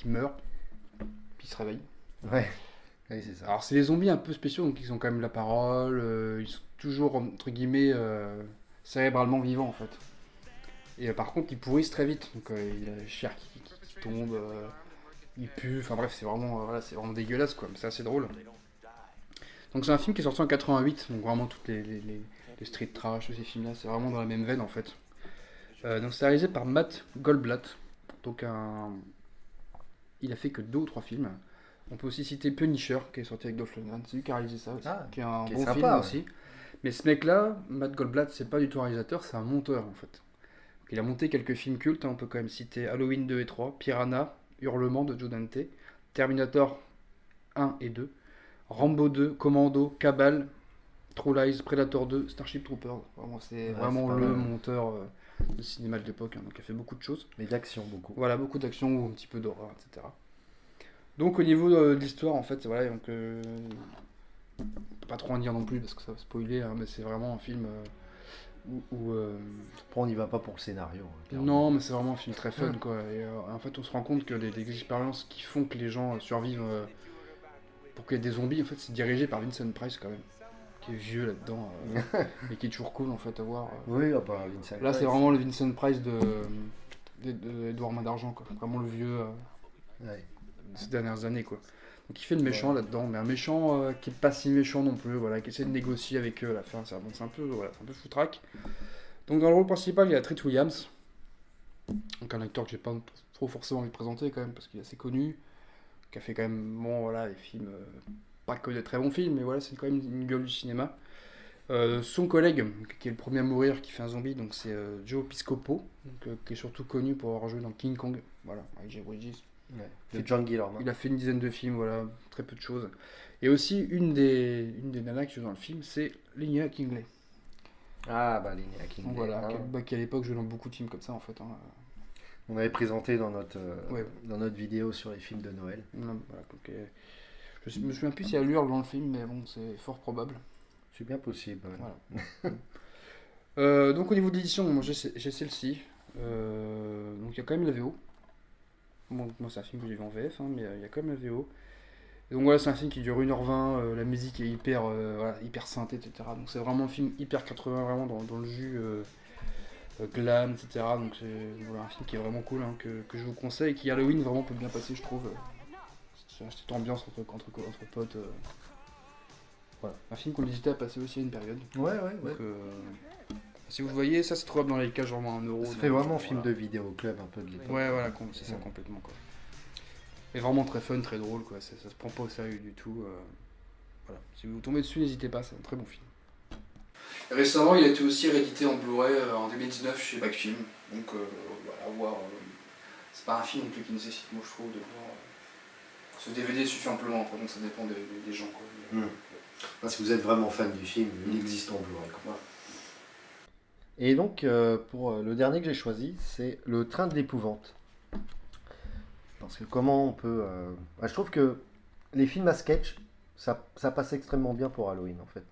meurt, puis il se réveille. Ouais, oui, c'est ça. Alors c'est des zombies un peu spéciaux, donc ils ont quand même la parole, ils sont toujours entre guillemets cérébralement vivants en fait. Et par contre ils pourrissent très vite, donc il y a la chair qui tombe, il pue, enfin bref c'est vraiment, voilà, c'est vraiment dégueulasse quoi, mais c'est assez drôle. Donc c'est un film qui est sorti en 88, donc vraiment toutes les street trash, tous ces films-là, c'est vraiment dans la même veine en fait. Donc c'est réalisé par Matt Goldblatt, donc il a fait que 2 ou 3 films. On peut aussi citer Punisher, qui est sorti avec Dolph Lundgren, c'est lui qui a réalisé ça aussi, qui est un bon sympa, film ouais. aussi. Mais ce mec-là, Matt Goldblatt, c'est pas du tout un réalisateur, c'est un monteur en fait. Donc, il a monté quelques films cultes, hein, on peut quand même citer Halloween 2 et 3, Piranha, Hurlement de Joe Dante, Terminator 1 et 2, Rambo 2, Commando, Cabal, True Lies, Predator 2, Starship Troopers. Vraiment, c'est vraiment c'est pas le mal. monteur de cinéma de l'époque, hein, donc il a fait beaucoup de choses. Mais d'action, beaucoup. Voilà, beaucoup d'action ou un petit peu d'horreur, etc. Donc au niveau de l'histoire, en fait, voilà, donc on peut pas trop en dire non plus parce que ça va spoiler, hein, mais c'est vraiment un film où Après, on n'y va pas pour le scénario. Hein, clairement. non, mais c'est vraiment un film très fun, quoi. Et en fait, on se rend compte que des expériences qui font que les gens survivent pour qu'il y ait des zombies, en fait, c'est dirigé par Vincent Price quand même, qui est vieux là-dedans, et qui est toujours cool en fait à voir. Oui, bah, Vincent Là, Price. c'est vraiment le Vincent Price d'Edouard Main d'Argent, quoi. Vraiment le vieux Ouais. de ces dernières années, quoi. Donc il fait le méchant là-dedans, mais un méchant qui est pas si méchant non plus, voilà, qui essaie de négocier avec eux à la fin. C'est un peu, voilà, c'est un peu foutraque. Donc dans le rôle principal, il y a Treat Williams, donc un acteur que j'ai pas trop forcément envie de présenter quand même parce qu'il est assez connu, qui a fait quand même bon voilà des films, pas que de très bons films, mais voilà c'est quand même une gueule du cinéma. Son collègue, qui est le premier à mourir, qui fait un zombie, donc c'est Joe Piscopo, donc, qui est surtout connu pour avoir joué dans King Kong, voilà, avec Jeff Bridges. Ouais. De John Guillermin. Il a fait une dizaine de films, voilà, très peu de choses. Et aussi, une des nanas qui joue dans le film, c'est Linnea Kingley. Ah, bah, Linnea Kingley. Donc voilà, Ah. qui à l'époque jouait dans beaucoup de films comme ça, en fait. Hein. On avait présenté dans notre, Ouais. dans notre vidéo sur les films de Noël. Voilà, donc, je me souviens plus si elle hurle dans le film, mais bon, c'est fort probable. C'est bien possible. Ouais. Voilà. Donc au niveau de l'édition, moi j'ai celle-ci. Donc il y a quand même la VO. Bon, moi c'est un film que j'ai vu en VF, hein, mais il y a quand même la VO. Et donc voilà, c'est un film qui dure 1h20, la musique est hyper, voilà, hyper synthé, etc. Donc c'est vraiment un film hyper 80, vraiment dans le jus glam, etc. Donc c'est voilà, un film qui est vraiment cool, hein, que je vous conseille, et qui Halloween vraiment peut bien passer, je trouve. Cette ambiance entre potes. Voilà. Un film qu'on hésitait à passer aussi à une période. Ouais. Donc, si vous le voyez, ça c'est trouvable dans les cages vraiment 1€. Ça fait vraiment film de vidéo club un peu de l'époque. Ouais, voilà, c'est ça complètement quoi. Et vraiment très fun, très drôle quoi. Ça se prend pas au sérieux du tout. Voilà. Si vous tombez dessus, n'hésitez pas, c'est un très bon film. Récemment, il a été aussi réédité en Blu-ray en 2019 chez Backfilm. Donc voilà, à voir. C'est pas un film non plus qui nécessite, moi je trouve, de voir. Ce DVD suffit amplement, après, donc ça dépend des gens quoi. Si vous êtes vraiment fan du film, il existe en Blu-ray. Voilà. Et donc, pour le dernier que j'ai choisi, c'est Le Train de l'épouvante. Parce que comment on peut... je trouve que les films à sketch, ça passe extrêmement bien pour Halloween, en fait.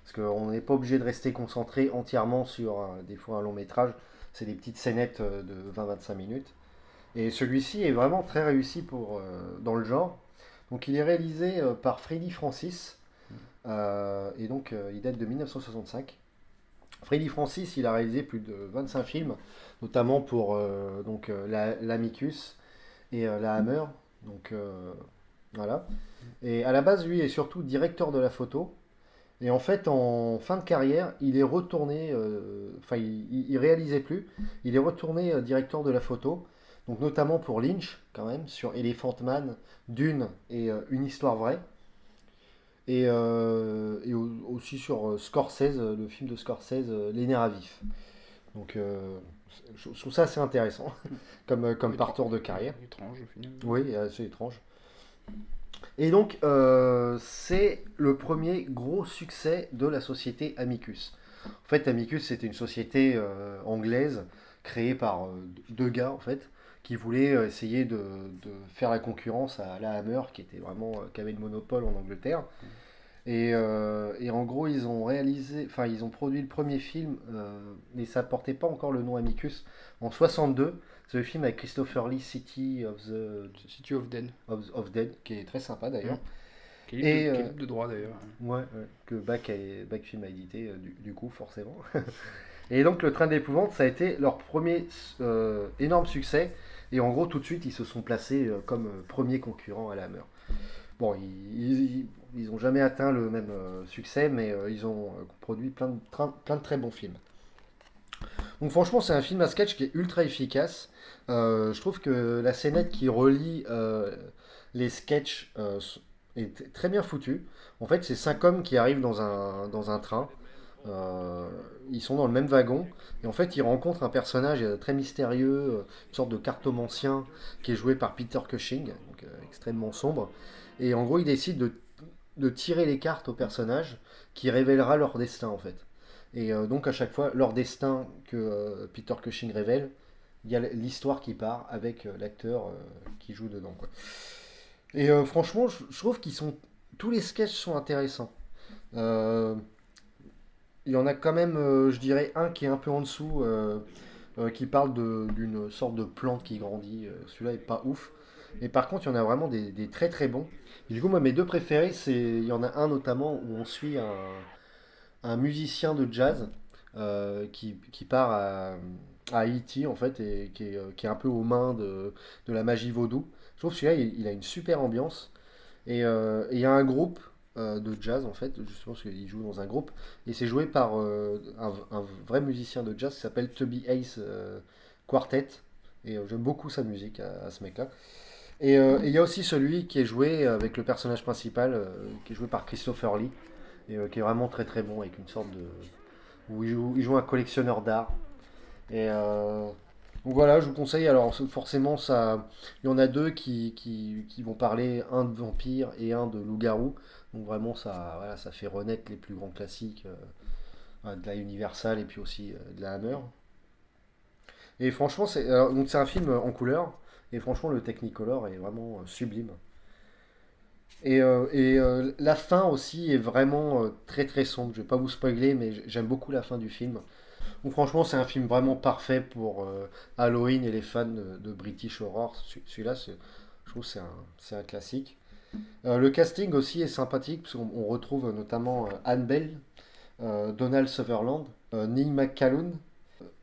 Parce qu'on n'est pas obligé de rester concentré entièrement sur, des fois, un long métrage. C'est des petites scénettes de 20-25 minutes. Et celui-ci est vraiment très réussi dans le genre. Donc, il est réalisé par Freddy Francis. Et donc, il date de 1965. Freddy Francis, il a réalisé plus de 25 films, notamment pour l'Amicus et la Hammer. Donc, voilà. Et à la base, lui est surtout directeur de la photo. Et en fait, en fin de carrière, il est retourné, il réalisait plus. Il est retourné directeur de la photo. Donc, notamment pour Lynch, quand même, sur Elephant Man, Dune et Une histoire vraie. Et aussi sur Scorsese, le film de Scorsese, Les nerfs à vif. Donc je trouve ça assez intéressant comme parcours de carrière. Étrange au final. Oui, assez étrange. Et donc, c'est le premier gros succès de la société Amicus. En fait, Amicus, c'était une société anglaise créée par deux gars, en fait, qui voulaient essayer de faire la concurrence à la Hammer, qui était vraiment, qui avait le monopole en Angleterre. Et en gros, ils ont réalisé, enfin, ils ont produit le premier film, mais ça portait pas encore le nom Amicus, en 62. C'est le film avec Christopher Lee, City of Dead. of Dead, qui est très sympa d'ailleurs. Qui est Et libre de droit d'ailleurs. ouais, que Back Film a édité, du coup, forcément. Et donc, Le Train de l'Épouvante, ça a été leur premier énorme succès. Et en gros, tout de suite, ils se sont placés comme premier concurrent à la Hammer. Bon, ils ont jamais atteint le même succès, mais ils ont produit plein de très bons films. Donc franchement, c'est un film à sketch qui est ultra efficace. Je trouve que la scénette qui relie les sketchs est très bien foutue. En fait, c'est cinq hommes qui arrivent dans un train. Ils sont dans le même wagon. Et en fait, ils rencontrent un personnage très mystérieux, une sorte de cartomancien qui est joué par Peter Cushing, donc extrêmement sombre. Et en gros, ils décident de tirer les cartes au personnage qui révélera leur destin en fait. Et donc à chaque fois, leur destin que Peter Cushing révèle, il y a l'histoire qui part avec l'acteur qui joue dedans, quoi. Et franchement, je trouve tous les sketchs sont intéressants. Euh, il y en a quand même, je dirais, un qui est un peu en dessous, qui parle d'une sorte de plante qui grandit. Celui-là est pas ouf. Mais par contre, il y en a vraiment des très très bons. Et du coup, moi, mes deux préférés, il y en a un notamment où on suit un musicien de jazz qui part à Haïti en fait et qui est un peu aux mains de la magie vaudou. Je trouve que celui-là il a une super ambiance et il y a un groupe de jazz en fait, justement parce qu'il joue dans un groupe et c'est joué par un vrai musicien de jazz qui s'appelle Toby Ace Quartet et j'aime beaucoup sa musique à ce mec-là. Et il y a aussi celui qui est joué avec le personnage principal qui est joué par Christopher Lee et qui est vraiment très très bon avec une sorte de où il joue un collectionneur d'art et donc voilà, je vous conseille. Alors forcément ça il y en a deux qui vont parler, un de vampire et un de loup-garou, donc vraiment ça voilà, ça fait renaître les plus grands classiques de la Universal et puis aussi de la Hammer. Et franchement donc c'est un film en couleur et franchement le Technicolor est vraiment sublime. Et la fin aussi est vraiment très très sombre. Je vais pas vous spoiler, mais j'aime beaucoup la fin du film. Donc franchement, c'est un film vraiment parfait pour Halloween et les fans de British Horror. Celui-là, je trouve que c'est un classique. Le casting aussi est sympathique, parce qu'on retrouve notamment Anne Bell, Donald Sutherland, Neil McCallum,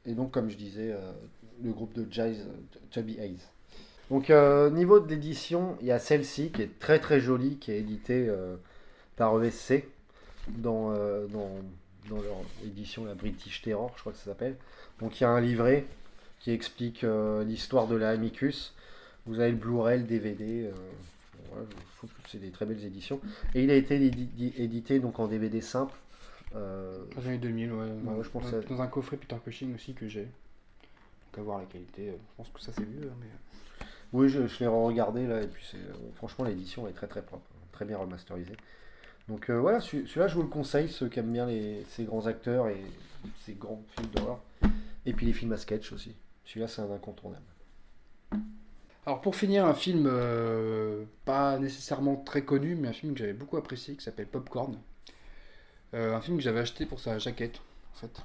et donc comme je disais, le groupe de jazz Chubby Hayes. Donc niveau de l'édition, il y a celle-ci qui est très très jolie, qui est éditée par ESC dans leur édition, la British Terror, je crois que ça s'appelle. Donc il y a un livret qui explique l'histoire de la Amicus. Vous avez le Blu-ray, le DVD. Voilà, je trouve que c'est des très belles éditions. Et il a été édité donc en DVD simple. Dans les années 2000, ouais. Je pense dans un coffret Peter Cushing aussi que j'ai. Donc à voir la qualité. Je pense que ça c'est vieux, mais. Oui, je l'ai regardé là, et puis franchement l'édition est très très propre, très bien remasterisée. Donc voilà, celui-là je vous le conseille, ceux qui aiment bien ces grands acteurs et ces grands films d'horreur. Et puis les films à sketch aussi. Celui-là c'est un incontournable. Alors pour finir, un film pas nécessairement très connu, mais un film que j'avais beaucoup apprécié, qui s'appelle Popcorn. Un film que j'avais acheté pour sa jaquette, en fait.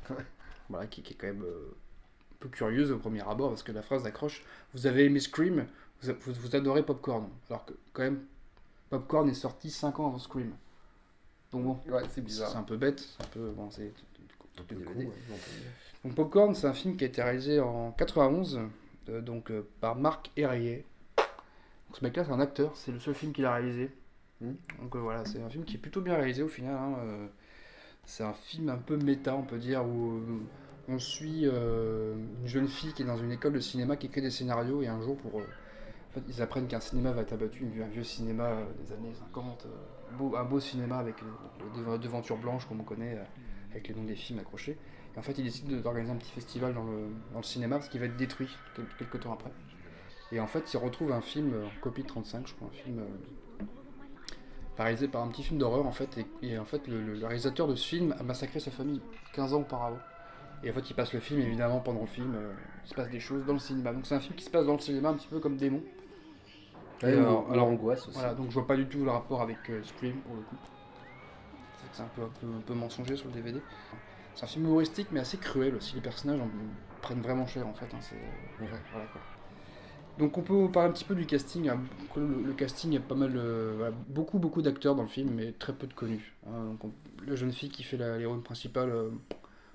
Voilà, qui est quand même un peu curieuse au premier abord, parce que la phrase d'accroche, vous avez aimé Scream, vous adorez Popcorn. Alors que quand même, Popcorn est sorti 5 ans avant Scream. Donc bon, Ouais, c'est bizarre. c'est un peu bête, c'est un peu... Bon, c'est Le DVD. coup, ouais, Donc Popcorn, c'est un film qui a été réalisé en 91, par Marc Herrier. Donc, ce mec-là, c'est un acteur, c'est le seul film qu'il a réalisé. Donc voilà, c'est un film qui est plutôt bien réalisé au final. C'est un film un peu méta, on peut dire, où on suit une jeune fille qui est dans une école de cinéma qui écrit des scénarios et un jour en fait, ils apprennent qu'un cinéma va être abattu, un vieux cinéma des années 50, un beau cinéma avec les devantures blanches comme on connaît, avec les noms des films accrochés. Et en fait, ils décident d'organiser un petit festival dans le cinéma parce qu'il va être détruit quelques temps après. Et en fait, ils retrouvent un film en copie de 35, je crois, un film réalisé par un petit film d'horreur en fait, et en fait le réalisateur de ce film a massacré sa famille 15 ans auparavant. Et en fait il passe le film, évidemment pendant le film, il se passe des choses dans le cinéma. Donc c'est un film qui se passe dans le cinéma un petit peu comme Démon. Alors, Angoisse aussi. Voilà, donc je vois pas du tout le rapport avec Scream pour le coup. C'est un peu mensonger sur le DVD. C'est un film humoristique mais assez cruel aussi, les personnages prennent vraiment cher en fait. Hein, voilà, quoi. Donc on peut parler un petit peu du casting. Le casting, il y a pas mal, voilà, beaucoup d'acteurs dans le film, mais très peu de connus. Hein. Donc la jeune fille qui fait l'héroïne principale,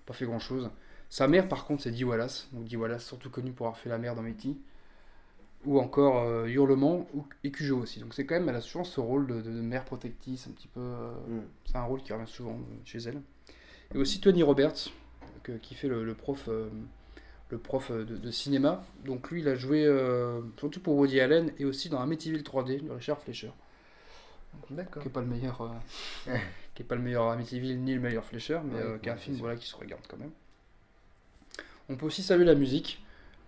pas fait grand chose. Sa mère par contre c'est Dee Wallace. Donc Dee Wallace surtout connue pour avoir fait la mère dans E.T. Ou encore Hurlement et Cujo aussi. Donc c'est quand même, elle a souvent ce rôle de mère protectrice, un petit peu. C'est un rôle qui revient souvent chez elle. Et aussi Tony Roberts, qui fait le prof. Le prof de cinéma. Donc lui, il a joué surtout pour Woody Allen et aussi dans Amityville 3D de Richard Fleischer. D'accord. Qui est pas le meilleur, qui est pas le meilleur Amityville ni le meilleur Fleischer, mais qui est un film voilà, qui se regarde quand même. On peut aussi saluer la musique,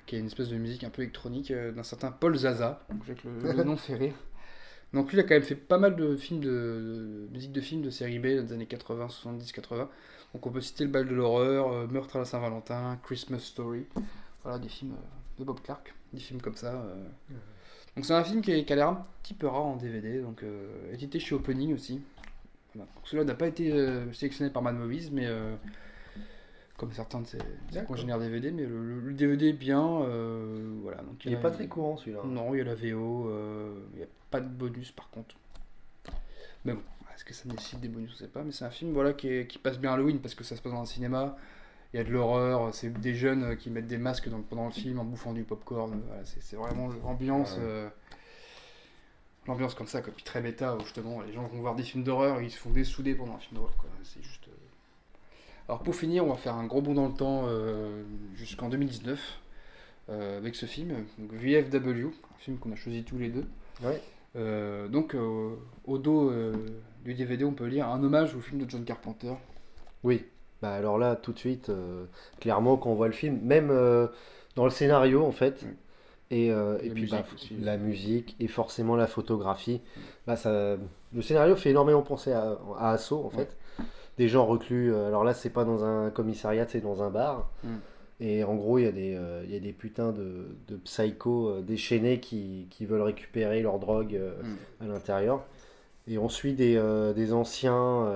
qui est une espèce de musique un peu électronique d'un certain Paul Zaza. Donc j'ai que le nom fait rire. Donc lui, il a quand même fait pas mal de films de musique de films de série B des années 80, 70, 80. Donc on peut citer Le Bal de l'horreur, Meurtre à la Saint-Valentin, Christmas Story. Voilà, des films de Bob Clark, des films comme ça. Donc c'est un film qui a l'air un petit peu rare en DVD, donc édité chez Opening aussi. Voilà. Donc celui-là n'a pas été sélectionné par Mad Movies, mais comme certains de ses congénères DVD, mais le DVD est bien. Voilà, donc il n'est pas très courant celui-là. Non, il y a la VO, il n'y a pas de bonus par contre. Mais bon, est-ce que ça nécessite des bonus, je sais pas, mais c'est un film voilà, qui passe bien Halloween parce que ça se passe dans un cinéma, il y a de l'horreur, c'est des jeunes qui mettent des masques pendant le film en bouffant du popcorn, voilà, c'est vraiment l'ambiance, l'ambiance comme ça, comme très méta, où justement les gens vont voir des films d'horreur et ils se font dessouder pendant un film d'horreur, quoi. C'est juste... Alors pour finir, on va faire un gros bond dans le temps jusqu'en 2019 avec ce film, donc VFW, un film qu'on a choisi tous les deux. Ouais. Donc au dos du DVD on peut lire un hommage au film de John Carpenter. Oui, bah alors là tout de suite, clairement quand on voit le film, même dans le scénario en fait, et puis la musique et forcément la photographie, bah, le scénario fait énormément penser à Assaut en fait. Des gens reclus, alors là c'est pas dans un commissariat, c'est dans un bar. Et en gros, il y a des putains de psychos déchaînés qui veulent récupérer leur drogue à l'intérieur. Et on suit des anciens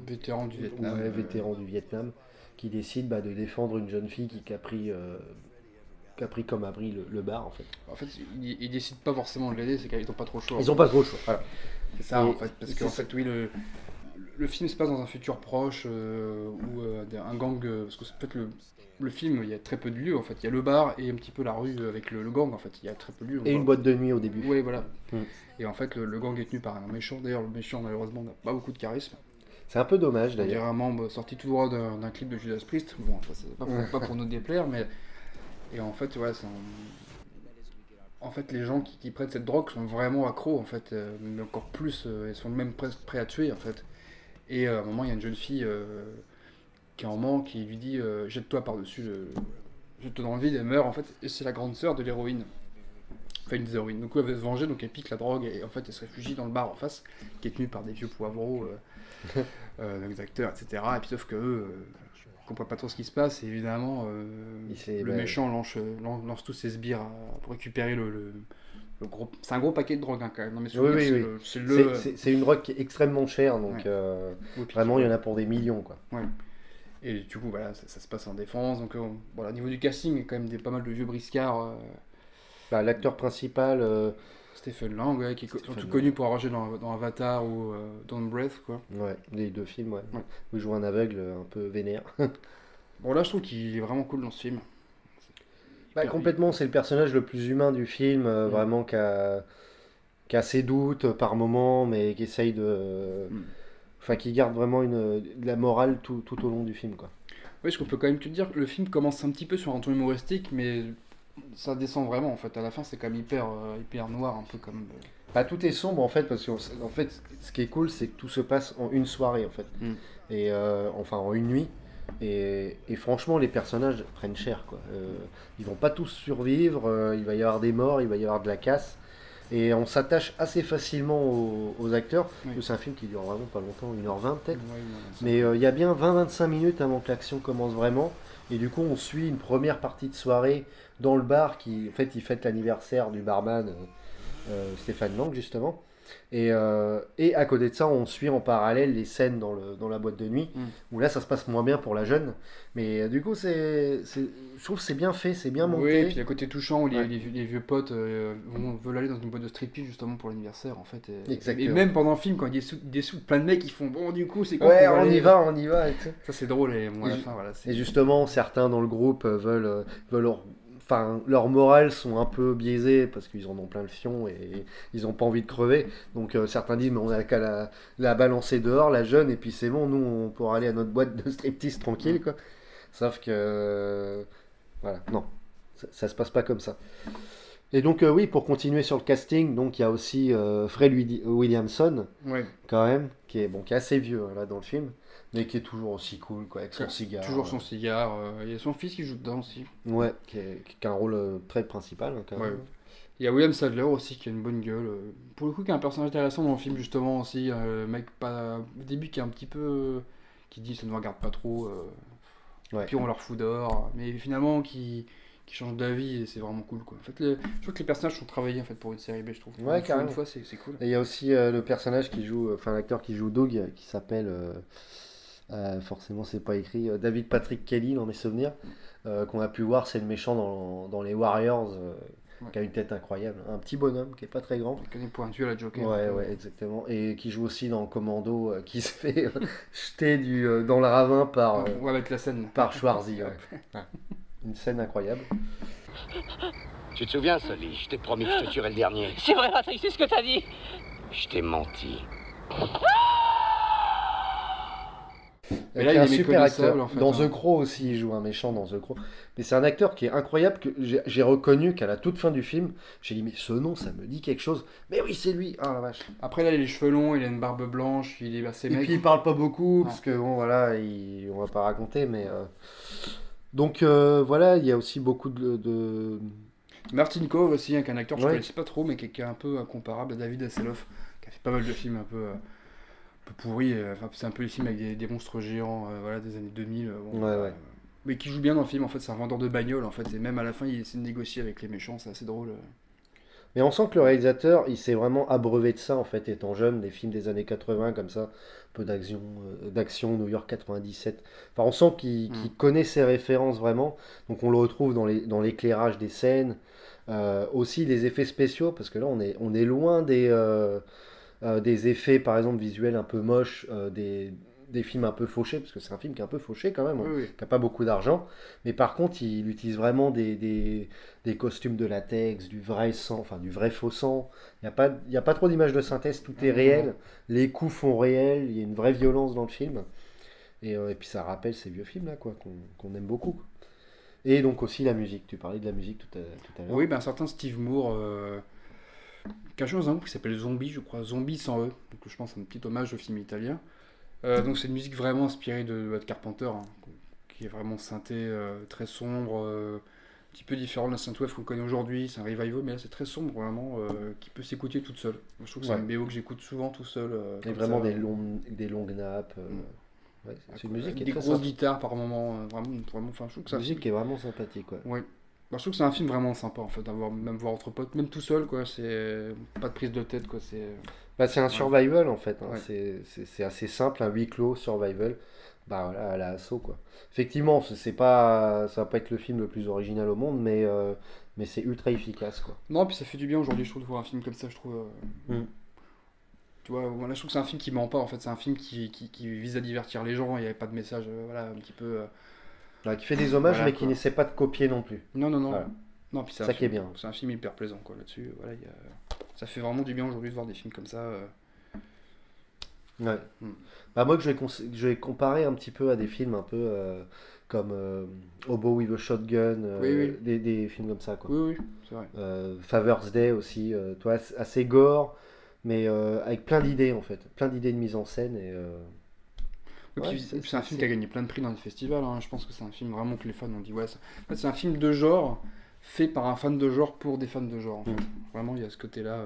vétérans du Vietnam, vétérans du Vietnam qui décident de défendre une jeune fille qui a pris comme abri le bar en fait. En fait, ils décident pas forcément de l'aider, c'est qu'ils n'ont pas trop le choix. Ils n'ont pas trop le choix. Voilà. C'est ça en fait, parce qu'en fait, oui, le film se passe dans un futur proche où un gang, parce que en fait, le film, il y a très peu de lieux en fait. Il y a le bar et un petit peu la rue avec le gang en fait. Il y a très peu de lieux. Et une boîte de nuit au début. Oui, voilà. Et en fait, le gang est tenu par un méchant. D'ailleurs, le méchant, malheureusement, n'a pas beaucoup de charisme. C'est un peu dommage d'ailleurs. On dirait un membre sorti tout droit d'un clip de Judas Priest. Bon, c'est pas pour nous déplaire, mais. Et en fait, ouais, en fait, les gens qui prennent cette drogue sont vraiment accros en fait. Mais encore plus, ils sont même presque prêts à tuer en fait. Et à un moment, il y a une jeune fille qui est en manque, qui lui dit jette-toi par-dessus, jette-toi dans le vide, elle meurt en fait, et c'est la grande sœur de l'héroïne. Enfin, une des héroïnes. Donc elle veut se venger, donc elle pique la drogue, et en fait elle se réfugie dans le bar en face, qui est tenu par des vieux poivreaux, des acteurs, etc. Et puis sauf que eux, ne comprennent pas trop ce qui se passe, et évidemment, le méchant lance tous ses sbires pour récupérer le gros... C'est un gros paquet de drogue hein, quand même. Non, mais oui. C'est une drogue qui est extrêmement chère, donc vraiment il y en a pour des millions quoi. Ouais. Et du coup voilà, ça se passe en défense. Donc voilà, au niveau du casting, il y a quand même pas mal de vieux briscards. L'acteur principal, Stephen Lang, qui est surtout connu pour avoir joué dans Avatar ou Don't Breath quoi. Ouais, les deux films, ouais. Où il joue un aveugle un peu vénère. Bon là je trouve qu'il est vraiment cool dans ce film. Complètement, c'est le personnage le plus humain du film, vraiment qui a ses doutes par moments, mais qui essaye de... Enfin, qui garde vraiment de la morale tout au long du film, quoi. Oui, je peux quand même te dire que le film commence un petit peu sur un ton humoristique, mais ça descend vraiment, en fait. À la fin, c'est quand même hyper noir, un peu comme... Tout est sombre, en fait, parce que en fait, ce qui est cool, c'est que tout se passe en une soirée, en fait. Et enfin, en une nuit. Et franchement, les personnages prennent cher, quoi. Ils vont pas tous survivre, il va y avoir des morts, il va y avoir de la casse. Et on s'attache assez facilement aux acteurs. Oui. C'est un film qui dure vraiment pas longtemps, 1h20 peut-être. Ouais, Mais il y a bien 20-25 minutes avant que l'action commence vraiment. Et du coup, on suit une première partie de soirée dans le bar qui, en fait, il fête l'anniversaire du barman Stéphane Lang, justement. Et à côté de ça, on suit en parallèle les scènes dans la boîte de nuit, Mm. où là, ça se passe moins bien pour la jeune. Mais du coup, je trouve que c'est bien fait, c'est bien Oui, et monté. puis il y a côté touchant où Ouais. les vieux potes veulent aller dans une boîte de striptease justement pour l'anniversaire en fait. Et Exactement. même pendant le film, quand il dessoute plein de mecs, ils font bon, du coup, c'est quoi Ouais, qu'on va on aller y va, on y va. Et tout. Ça, c'est drôle, et bon, à Et la ju- fin, voilà. Et justement, certains dans le groupe enfin, leur morale sont un peu biaisés parce qu'ils en ont plein le fion et ils n'ont pas envie de crever. Donc certains disent, mais on a qu'à la balancer dehors, la jeune, et puis c'est bon, nous on pourra aller à notre boîte de striptease tranquille, quoi. Sauf que, voilà, non, ça se passe pas comme ça. Et donc, oui, pour continuer sur le casting, donc il y a aussi Fred Williamson, Ouais, quand même, qui est assez vieux hein, là dans le film, mais qui est toujours aussi cool, quoi, avec son cigare. toujours son cigare. Il y a son fils qui joue dedans aussi. Ouais, qui a un rôle très principal, hein, quand Ouais. même. Il y a William Sadler aussi qui a une bonne gueule. Pour le coup, qui a un personnage intéressant dans le film, justement aussi. Mec, pas, au début, qui est un petit peu. Qui dit ça ne me regarde pas trop. Ouais. Puis on leur fout dehors. Mais finalement, qui change d'avis et c'est vraiment cool, quoi. En fait, je trouve que les personnages sont travaillés en fait, pour une série B, je trouve. Ouais, Une fois, carrément. une fois, c'est cool. Et il y a aussi le personnage qui joue, enfin l'acteur qui joue Doug, qui s'appelle, forcément c'est pas écrit, David Patrick Kelly dans mes souvenirs, qu'on a pu voir, c'est le méchant dans les Warriors, Ouais. qui a une tête incroyable, un petit bonhomme qui est pas très grand. Il connaît pointu à la Joker. Ouais, ouais, exactement. Et qui joue aussi dans Commando, qui se fait jeter dans le ravin On va mettre la scène. par Schwarzy. Ouais. Ouais. Une scène incroyable. Tu te souviens, Sully? Je t'ai promis que je te tuerais le dernier. C'est vrai, Patrick, c'est ce que t'as dit. Je t'ai menti. Et là, Qui est il un est super méconnaissable, acteur. en fait, Dans hein. The Crow aussi, il joue un méchant dans The Crow. Mais c'est un acteur qui est incroyable, que j'ai reconnu qu'à la toute fin du film, j'ai dit, mais ce nom, ça me dit quelque chose. Mais oui, c'est lui. Ah la vache. Après, là, il a les cheveux longs, il a une barbe blanche, il est assez Et mec. puis il parle pas beaucoup, Non. parce que bon, voilà, on va pas raconter, mais. Donc voilà, il y a aussi beaucoup de. Martin Cove aussi, hein, qui est un acteur que je Ouais. connaissais pas trop, mais qui est un peu comparable à David Hasselhoff, qui a fait pas mal de films un peu pourris. Enfin, c'est un peu les films avec des monstres géants voilà, des années 2000. Bon, Ouais. mais qui joue bien dans le film, en fait, c'est un vendeur de bagnole, en fait, et même à la fin, il essaie de négocier avec les méchants, c'est assez drôle. Mais on sent que le réalisateur, il s'est vraiment abreuvé de ça, en fait, étant jeune, des films des années 80, comme ça, un peu d'action, New York 97. Enfin, on sent qu'il connaît ses références vraiment, donc on le retrouve dans l'éclairage des scènes, aussi les effets spéciaux, parce que là, on est loin des effets, par exemple, visuels un peu moches, des films un peu fauchés, parce que c'est un film qui est un peu fauché quand même, hein, Oui. qui n'a pas beaucoup d'argent, mais par contre, il utilise vraiment des costumes de latex, du vrai sang, enfin du vrai faux sang. Il y a pas trop d'images de synthèse, tout est réel, les coups font réel, il y a une vraie violence dans le film, et puis ça rappelle ces vieux films là, quoi, qu'on aime beaucoup, quoi. Et donc aussi la musique, tu parlais de la musique tout à l'heure. Oui, ben, un certain Steve Moore, qui a joué dans un groupe qui s'appelle Zombie, je crois, Zombie sans eux, donc je pense un petit hommage au film italien. Donc c'est une musique vraiment inspirée de Carpenter, hein, qui est vraiment synthé, très sombre, un petit peu différent de la synthwave qu'on connaît aujourd'hui. C'est un revival, mais là c'est très sombre vraiment, qui peut s'écouter toute seule. Moi, je trouve que c'est Ouais. une BO que j'écoute souvent tout seul. Et Comme vraiment ça. des longues nappes. Ouais, c'est une musique Avec qui est des très grosses sympa. guitares par moment, vraiment, enfin je trouve que c'est Une un musique film. qui est vraiment sympathique, ouais. Ouais. Bah, je trouve que c'est un film vraiment sympa en fait, même voir entre potes, même tout seul quoi. C'est pas de prise de tête quoi. C'est Bah, c'est un survival en fait, hein. Ouais. C'est assez simple, un huis clos survival. Bah voilà, à la assaut quoi. Effectivement, c'est pas, ça va pas être le film le plus original au monde, mais c'est ultra efficace quoi. Non, puis ça fait du bien aujourd'hui, je trouve, de voir un film comme ça, je trouve. Mm. Tu vois, voilà, je trouve que c'est un film qui ment pas, en fait, c'est un film qui vise à divertir les gens, il n'y avait pas de message, voilà, un petit peu. Ouais, qui fait des hommages, Voilà, mais qui quoi. n'essaie pas de copier non plus. Non, non, non. Voilà. Non, puis c'est Ça un qui est film, bien. c'est un film hyper plaisant, quoi, là-dessus. Voilà, ça fait vraiment du bien aujourd'hui de voir des films comme ça. Ouais. Mm. Bah moi que je vais comparer un petit peu à des films un peu comme Hobo with a Shotgun, Oui. des films comme ça quoi. Oui, c'est vrai. Father's Day aussi, toi, assez gore, mais avec plein d'idées en fait, plein d'idées de mise en scène Et Ouais, puis, c'est- c'est un c'est- film qui a gagné plein de prix dans les festivals, hein. Je pense que c'est un film vraiment que les fans ont dit, ouais, en fait, c'est un film de genre, fait par un fan de genre pour des fans de genre. En fait. Vraiment, il y a ce côté-là.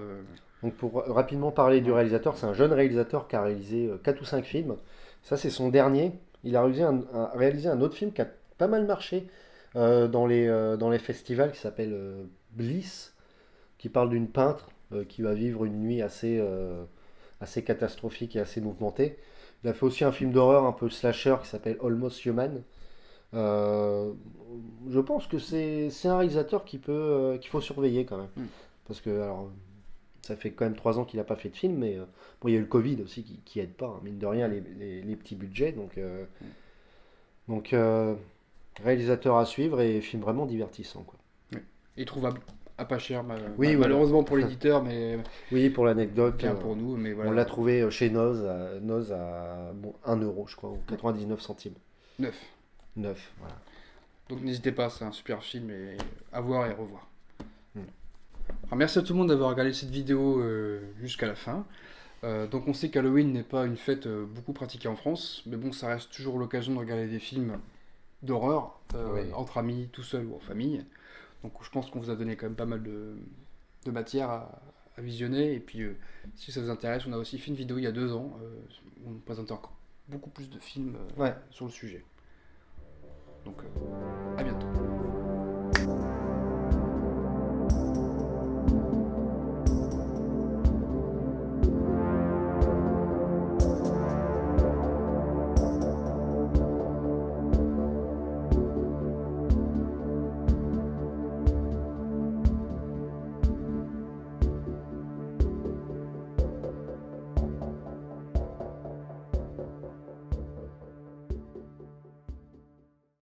Donc pour rapidement parler du réalisateur, c'est un jeune réalisateur qui a réalisé 4 ou 5 films. Ça, c'est son dernier. Il a réalisé un autre film qui a pas mal marché dans les festivals qui s'appelle Bliss, qui parle d'une peintre qui va vivre une nuit assez catastrophique et assez mouvementée. Il a fait aussi un film d'horreur un peu slasher qui s'appelle Almost Human. Euh, je pense que c'est un réalisateur qu'il faut surveiller quand même. Parce que alors, ça fait quand même 3 ans qu'il n'a pas fait de film, mais bon, il y a eu le Covid aussi qui aide pas, hein, mine de rien, les petits budgets. Donc, réalisateur à suivre et film vraiment divertissant, quoi. Et trouvable à pas cher, Oui, voilà. malheureusement pour l'éditeur, mais Oui, pour l'anecdote, bien pour nous. Mais voilà. on l'a trouvé chez Noz à 1 euro, je crois, ou 99 centimes. 9. 9, voilà. Donc n'hésitez pas, c'est un super film et à voir et à revoir. Alors, merci à tout le monde d'avoir regardé cette vidéo jusqu'à la fin. Donc on sait qu'Halloween n'est pas une fête beaucoup pratiquée en France, mais bon, ça reste toujours l'occasion de regarder des films d'horreur Oui. entre amis, tout seul ou en famille. Donc je pense qu'on vous a donné quand même pas mal de matière à visionner. Et puis si ça vous intéresse, on a aussi fait une vidéo il y a 2 ans où on présentait encore beaucoup plus de films sur le sujet. Donc à bientôt.